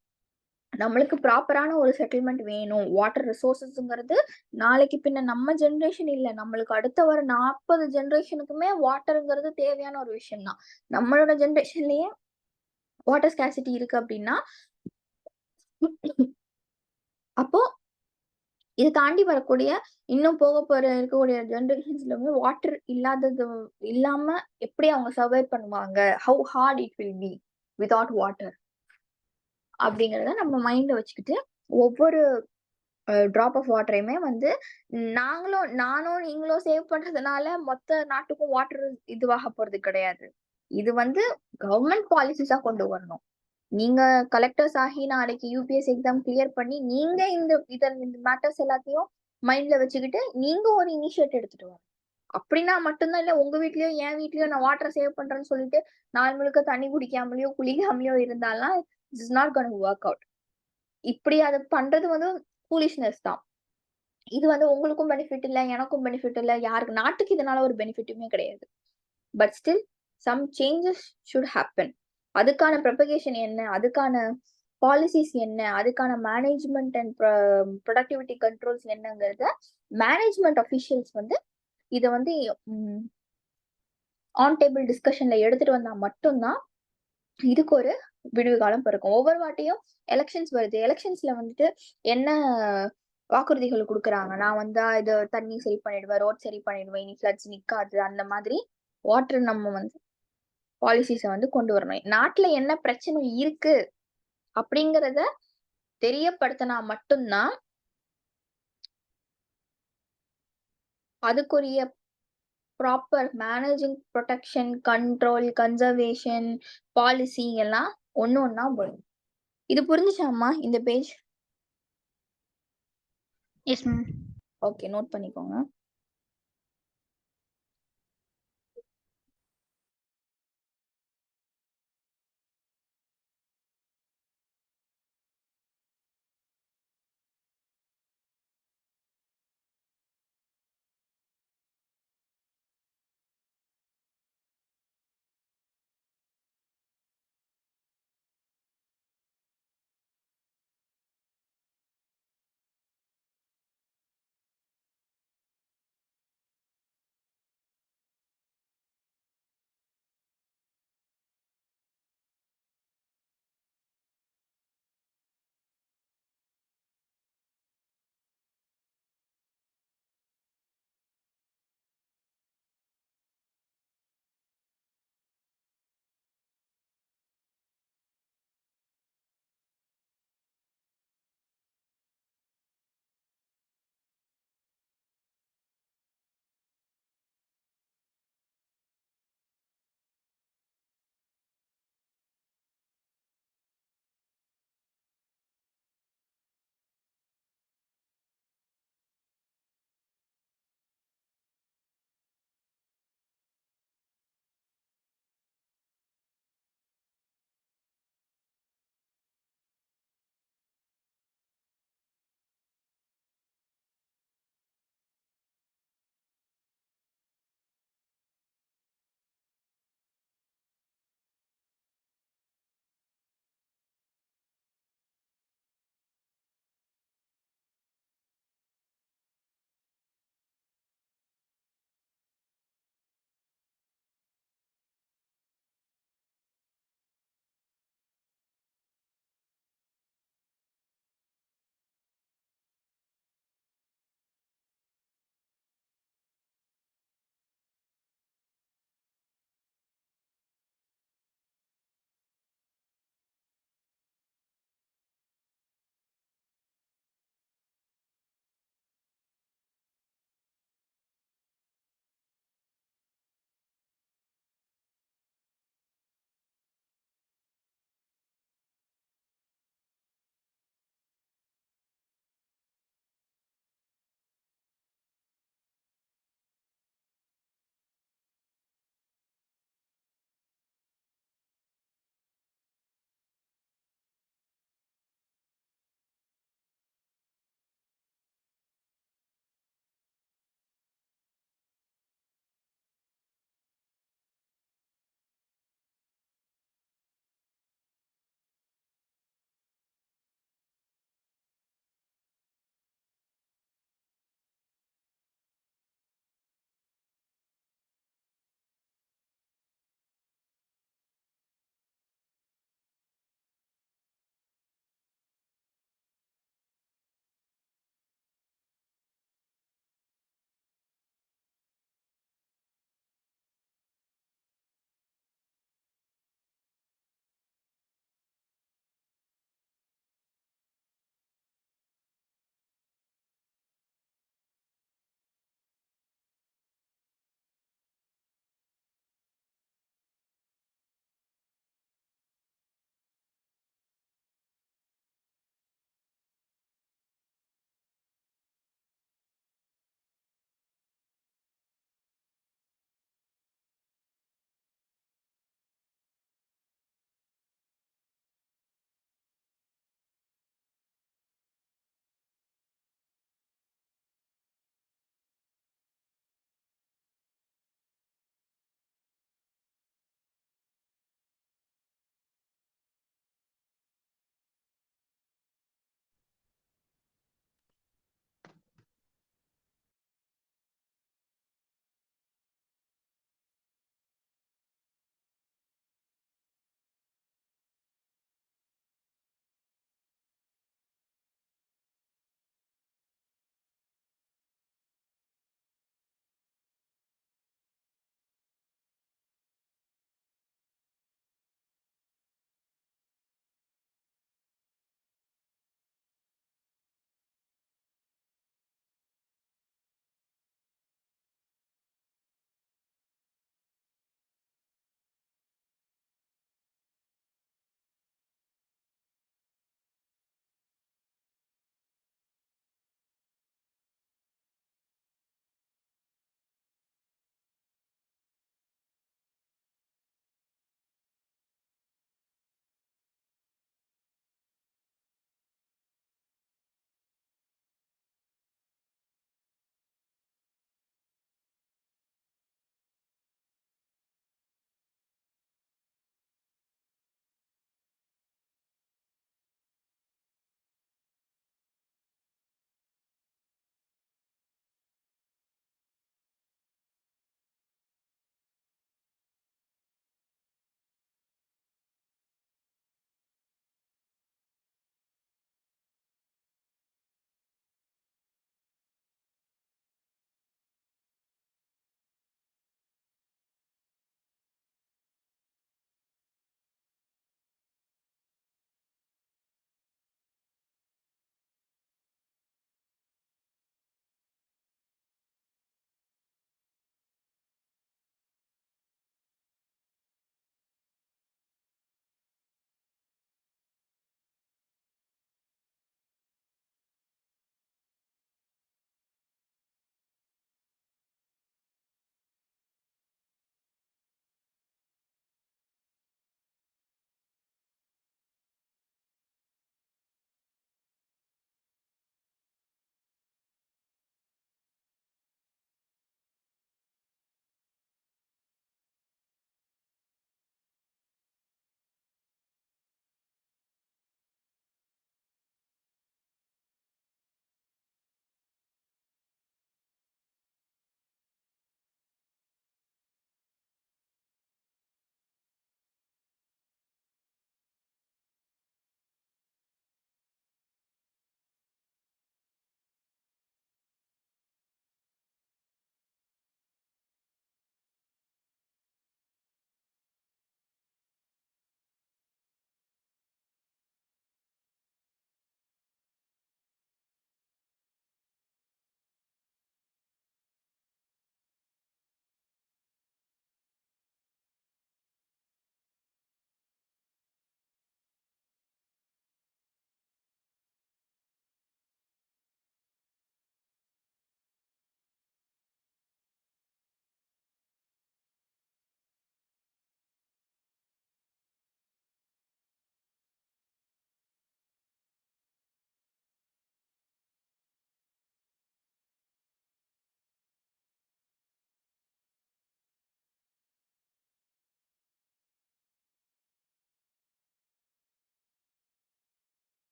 நம்மளுக்கு ப்ராப்பரான ஒரு செட்டில்மெண்ட் வேணும். வாட்டர் ரிசோர்சஸ்ங்கிறது நாளைக்கு பின்ன நம்ம ஜெனரேஷன் இல்ல, நம்மளுக்கு அடுத்த வர 40 ஜெனரேஷனுக்குமே வாட்டருங்கிறது தேவையான ஒரு விஷயம் தான். நம்மளோட ஜெனரேஷன்லயே வாட்டர் ஸ்கேசிட்டி இருக்கு அப்படின்னா, அப்போ இதை தாண்டி வரக்கூடிய இன்னும் போக போற இருக்கக்கூடிய ஜெனரேஷன்ஸ்ல வந்து வாட்டர் இல்லாம எப்படி அவங்க சர்வை பண்ணுவாங்க, how heart it will B without water அப்படிங்கறத நம்ம மைண்ட்ல வச்சுக்கிட்டு ஒவ்வொரு டிராப் ஆஃப் வாட்டரையுமே வந்து நானும் நீங்களும் சேவ் பண்றதுனால மொத்த நாட்டுக்கும் வாட்டர் இதுவாக போறது கிடையாது. இது வந்து கவர்மெண்ட் பாலிசிஸா கொண்டு வரணும். நீங்க கலெக்டர்ஸ் ஆகி நாளைக்கு யூபிஎஸ்சி எக்ஸாம் கிளியர் பண்ணி நீங்க இந்த மேட்டர்ஸ் எல்லாத்தையும் மைண்ட்ல வச்சுக்கிட்டு நீங்க ஒரு இனிஷியேட் எடுத்துட்டு வரணும். அப்படின்னா மட்டும்தான். இல்ல உங்க வீட்லயோ என் வீட்லயோ நான் வாட்டர் சேவ் பண்றேன்னு சொல்லிட்டு நாள் முழுக்க தண்ணி குடிக்காமலயோ குளிக்காமலயோ இருந்தாலும் it's not gonna work out. இப்படி அதை பண்றது வந்து ஃபூலிஷ்னஸ் தான். இது வந்து உங்களுக்கும் பெனிஃபிட் இல்ல, எனக்கும் பெனிஃபிட் இல்ல, யாருக்கு நாட்டுக்கு இதனால ஒரு பெனிஃபிட்டுமே கிடையாது. But still some changes should happen. அதுக்கான ப்ரொபகேஷன் என்ன, அதுக்கான பாலிசிஸ் என்ன, அதுக்கான மேனேஜ்மெண்ட் அண்ட் ப்ரொடக்டிவிட்டி கண்ட்ரோல்ஸ் என்னங்கிறத மேனேஜ்மெண்ட் அஃபிஷியல்ஸ் வந்து இதை வந்து ஆன் டேபிள் டிஸ்கஷன்ல எடுத்துட்டு வந்தா மட்டும்தான் இதுக்கு ஒரு விடுவு காலம் பிறக்கும். ஒவ்வொரு வாட்டியும் எலெக்ஷன்ஸ் வருது, எலெக்ஷன்ஸ்ல வந்துட்டு என்ன வாக்குறுதிகள் கொடுக்குறாங்க, நான் வந்தா இது தண்ணி சரி பண்ணிடுவேன், ரோட் சரி பண்ணிடுவேன், இனி ஃபிளட்ஸ் நிக்காது, அந்த மாதிரி வாட்டர் நம்ம வந்து பாலிசிஸை வந்து கொண்டு வரணும். நாட்டுல என்ன பிரச்சனை இருக்கு அப்படிங்கிறத தெரியப்படுத்தினா மட்டும்தான் அதுக்குரிய proper managing, protection, control, conservation policy எல்லாம் ஒண்ணா வரும். இது புரிஞ்சுச்சாம்மா இந்த பேஜ்? Yes, ma'am. ஓகே, நோட் பண்ணிக்கோங்க.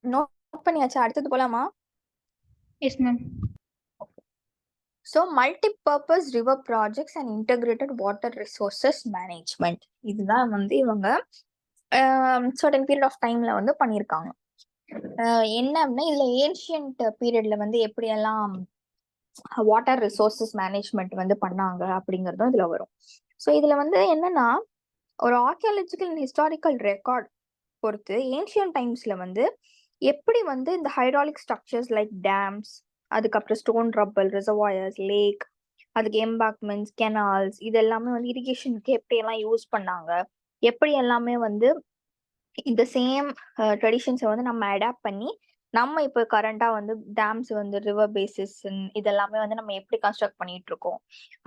நோட் பண்ணியாச்சா? அடுத்தது போலாமா? Yes, ma'am. So multipurpose river projects and integrated water resources management இதுதான் வந்து இவங்க சர்டன் பீரியட் ஆஃப் டைம்ல வந்து பண்ணியிருக்காங்க. என்ன அப்படின்னா இதுல ஏன்ஷியன்ட் பீரியட்ல வந்து எப்படியெல்லாம் வாட்டர் ரிசோர்சஸ் மேனேஜ்மெண்ட் வந்து பண்ணாங்க அப்படிங்கறதும் இதுல வரும். ஸோ இதுல வந்து என்னன்னா ஒரு ஆர்கியாலஜிக்கல் அண்ட் ஹிஸ்டாரிக்கல் ரெக்கார்ட் பொறுத்து ஏன்ஷியன் டைம்ஸ்ல வந்து எப்படி வந்து இந்த ஹைட்ராலிக் ஸ்ட்ரக்சர்ஸ் லைக் டேம்ஸ், அதுக்கப்புறம் ஸ்டோன் ரப்பல், ரிசர்வாயர்ஸ், லேக், அதுக்கு எம்பாக்மெண்ட்ஸ், கெனால்ஸ் இது எல்லாமே வந்து இரிகேஷனுக்கு எப்படி எல்லாம் யூஸ் பண்ணாங்க, எப்படி எல்லாமே வந்து இந்த சேம் ட்ரெடிஷன்ஸை வந்து நம்ம அடாப்ட் பண்ணி நம்ம இப்போ கரண்டா வந்து டேம்ஸ் வந்து ரிவர் பேசிஸ் இதெல்லாமே வந்து நம்ம எப்படி கன்ஸ்ட்ரக்ட் பண்ணிட்டு இருக்கோம்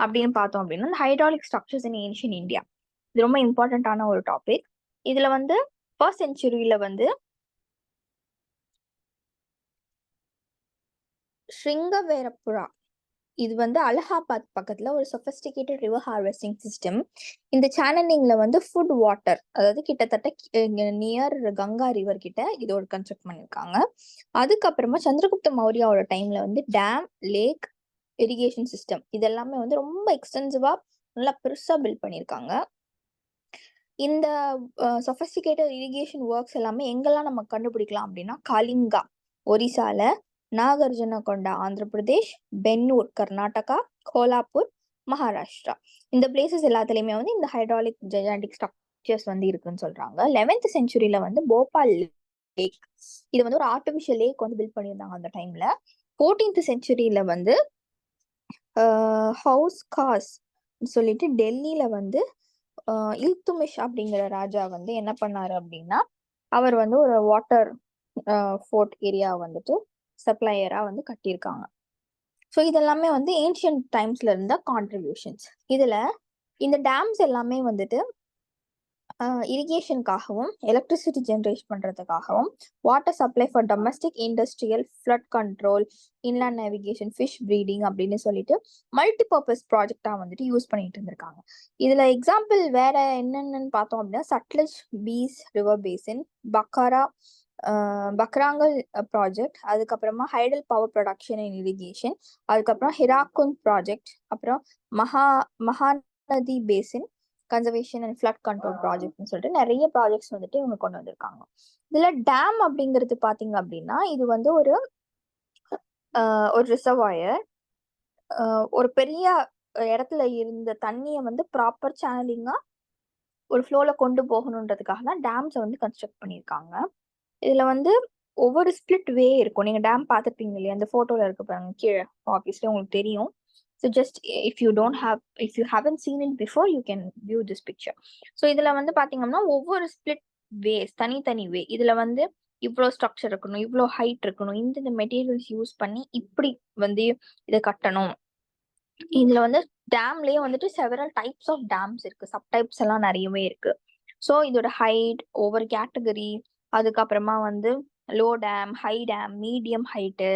அப்படின்னு பார்த்தோம் அப்படின்னா இந்த ஹைட்ராலிக் ஸ்ட்ரக்சர்ஸ் இன் ஏன்ஷியன் இந்தியா இது ரொம்ப இம்பார்ட்டன்டான ஒரு டாபிக். இதுல வந்து ஃபர்ஸ்ட் செஞ்சுரியில வந்து ஸ்ருங்கவேரபுரா இது வந்து அலகாபாத் பக்கத்துல ஒரு சொஃபஸ்டிகேட்டட் ரிவர் ஹார்வெஸ்டிங் சிஸ்டம். இந்த சேனலிங்ல வந்து ஃபுட் வாட்டர் அதாவது கிட்டத்தட்ட நியர் கங்கா ரிவர் கிட்ட இதோட கன்ஸ்ட்ரக்ட் பண்ணியிருக்காங்க. அதுக்கப்புறமா சந்திரகுப்த மௌரியாவோட டைம்ல வந்து டேம், லேக், இரிகேஷன் சிஸ்டம் இதெல்லாமே வந்து ரொம்ப எக்ஸ்டென்சிவா நல்லா பெருசா பில்ட் பண்ணியிருக்காங்க. இந்த சொஃபஸ்டிகேட்டட் இரிகேஷன் ஒர்க்ஸ் எல்லாமே எங்கெல்லாம் நம்ம கண்டுபிடிக்கலாம் அப்படின்னா கலிங்கா ஒரிசால, நாகார்ஜுனகொண்டா ஆந்திர பிரதேஷ், பென்னூர் கர்நாடகா, கோலாப்பூர் மகாராஷ்டிரா இந்த பிளேசஸ் எல்லாத்துலயுமே வந்து இந்த ஹைட்ராலிக் ஜெயாண்டிக் ஸ்ட்ரக்சர்ஸ் வந்து இருக்குன்னு சொல்றாங்க. 11th செஞ்சுரியில வந்து போபால் லேக் இது வந்து ஒரு ஆர்டிபிஷியல் லேக் வந்து பில்ட் பண்ணியிருந்தாங்க அந்த டைம்ல. 14th செஞ்சுரியில வந்து ஹவுஸ் காஸ் சொல்லிட்டு டெல்லியில வந்து இல்துமிஷ் அப்படிங்கிற ராஜா வந்து என்ன பண்ணாரு அப்படின்னா அவர் வந்து ஒரு வாட்டர் ஃபோர்ட் ஏரியா வந்துட்டு சப்ளையரா வந்து கட்டியிருக்காங்க. ஸோ இதெல்லாமே வந்து ஏன்ஷியன்ட் டைம்ஸ்ல இருந்த கான்ட்ரிபியூஷன்ஸ். இதுல இந்த டேம்ஸ் எல்லாமே வந்துட்டு இரிகேஷனுக்காகவும் எலக்ட்ரிசிட்டி ஜென்ரேட் பண்றதுக்காகவும் water supply for domestic industrial flood control, inland navigation, fish breeding அப்படின்னு சொல்லிட்டு மல்டிபர்பஸ் ப்ராஜெக்டா வந்துட்டு யூஸ் பண்ணிட்டு இருந்திருக்காங்க. இதுல எக்ஸாம்பிள் வேற என்னென்னு பார்த்தோம் அப்படின்னா Sutlej Beas river basin, Bhakra Nangal project, அதுக்கப்புறமா hydel power production and irrigation, அதுக்கப்புறம் ஹிராக்குந்த் ப்ராஜெக்ட், அப்புறம் Mahanadi basin conservation and flood control ப்ராஜெக்ட்னு சொல்லிட்டு நிறைய ப்ராஜெக்ட்ஸ் வந்துட்டு இவங்க கொண்டு வந்திருக்காங்க. இதுல டேம் அப்படிங்கிறது பாத்தீங்க அப்படின்னா இது வந்து ஒரு ரிசர்வாயர் ஒரு பெரிய இடத்துல இருந்த தண்ணியை வந்து ப்ராப்பர் சேனலிங்கா ஒரு ஃப்ளோல கொண்டு போகணுன்றதுக்காக தான் டேம்ஸை வந்து கன்ஸ்ட்ரக்ட் பண்ணியிருக்காங்க. இதுல வந்து ஒவ்வொரு ஸ்பிளிட் வே இருக்கும். நீங்க டேம் பார்த்துருப்பீங்க இல்லையா, அந்த போட்டோல இருக்க பாருங்க கீழே ஆப்வியஸ்லி உங்களுக்கு தெரியும். So just if you haven't scene it before you can view this picture. So இதுல வந்து பாத்தீங்கன்னா ஒவ்வொரு ஸ்பிளிட் வேஸ் தனித்தனி வே இதுல வந்து இவ்வளோ ஸ்ட்ரக்சர் இருக்கணும், இவ்வளோ ஹைட் இருக்கணும், இந்த மெட்டீரியல்ஸ் யூஸ் பண்ணி இப்படி வந்து இதை கட்டணும். இதுல வந்து டேம்லயே வந்துட்டு செவரல் டைப்ஸ் ஆஃப் டேம்ஸ் இருக்கு, சப் டைப்ஸ் எல்லாம் நிறையவே இருக்கு. ஸோ இதோட ஹைட் ஒவ்வொரு கேட்டகரி, அதுக்கப்புறமா வந்து low dam, high dam, medium height,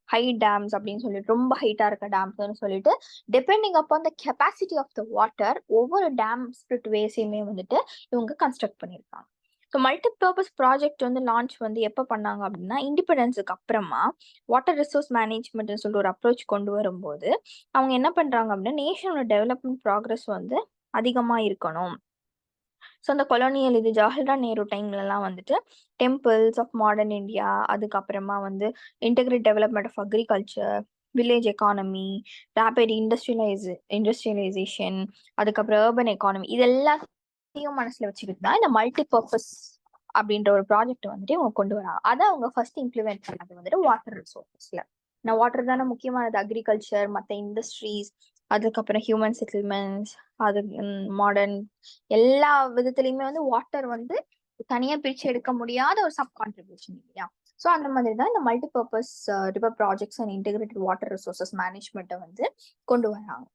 high dams அப்படின்னு சொல்லிட்டு ரொம்ப ஹைட்டா இருக்க டேம்ஸ்னு சொல்லிட்டு depending upon the capacity of the water ஒவ்வொரு டேம் ஸ்பிளிட் வேஸையுமே வந்துட்டு இவங்க கன்ஸ்ட்ரக்ட் பண்ணியிருக்காங்க. ஸோ மல்டிபர்பஸ் ப்ராஜெக்ட் வந்து லான்ச் வந்து எப்போ பண்ணாங்க அப்படின்னா இண்டிபெண்டன்ஸுக்கு அப்புறமா வாட்டர் ரிசோர்ஸ் மேனேஜ்மெண்ட்னு சொல்லிட்டு ஒரு அப்ரோச் கொண்டு வரும்போது அவங்க என்ன பண்றாங்க அப்படின்னா நேஷனோட டெவலப்மெண்ட் ப்ராக்ரஸ் வந்து அதிகமா இருக்கணும். ஸோ அந்த கொலோனியல் இது ஜவஹர்லால் நேரு டைம்லலாம் வந்துட்டு டெம்பிள்ஸ் ஆஃப் மாடர்ன் இந்தியா, அதுக்கப்புறமா வந்து integrate development of agriculture, village economy, rapid industrialisation, அதுக்கப்புறம் அர்பன் எக்கானமி இது எல்லாத்தையும் மனசுல வச்சுக்கிட்டு தான் இந்த மல்டிபர்பஸ் அப்படின்ற ஒரு ப்ராஜெக்ட் வந்துட்டு இவங்க கொண்டு வராங்க. அதை அவங்க ஃபர்ஸ்ட் இம்ப்ளிமெண்ட் பண்ணது வந்துட்டு வாட்டர் ரிசோர்ஸஸ்ல. நான் வாட்டர் தானே முக்கியமானது, அக்ரிகல்ச்சர், மற்ற இண்டஸ்ட்ரீஸ், அதுக்கப்புறம் ஹியூமன் செட்டில்மெண்ட்ஸ், அது மாடர்ன் எல்லா விதத்துலயுமே வந்து வாட்டர் வந்து தனியா பிரிச்சு எடுக்க முடியாத ஒரு சப் கான்ட்ரிபியூஷன் இல்லையா. ஸோ அந்த மாதிரி தான் இந்த multipurpose river projects and integrated water resources மேனேஜ்மெண்ட்டை வந்து கொண்டு வராங்க.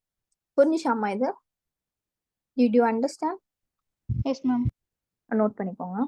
புரிஞ்சுச்சாமா இது? Did you understand? Yes, ma'am. Note பண்ணிக்கோங்க.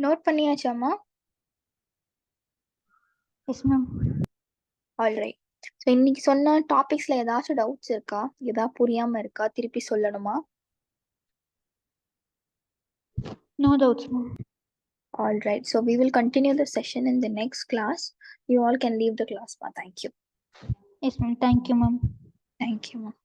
நோட் பண்ணியாச்சாம்மா? Yes, ma'am. ஆல்ரைட். ஸோ இன்னைக்கு சொன்ன டாபிக்ஸ்ல ஏதாச்சும் டவுட்ஸ் இருக்கா? ஏதாவது புரியாம இருக்கா? திருப்பி சொல்லணுமா? No doubts, ma'am. Alright. So we will continue the session in the next class. You all can leave the class. Thank you. Yes, ma'am. Thank you, ma'am. Thank you, ma'am.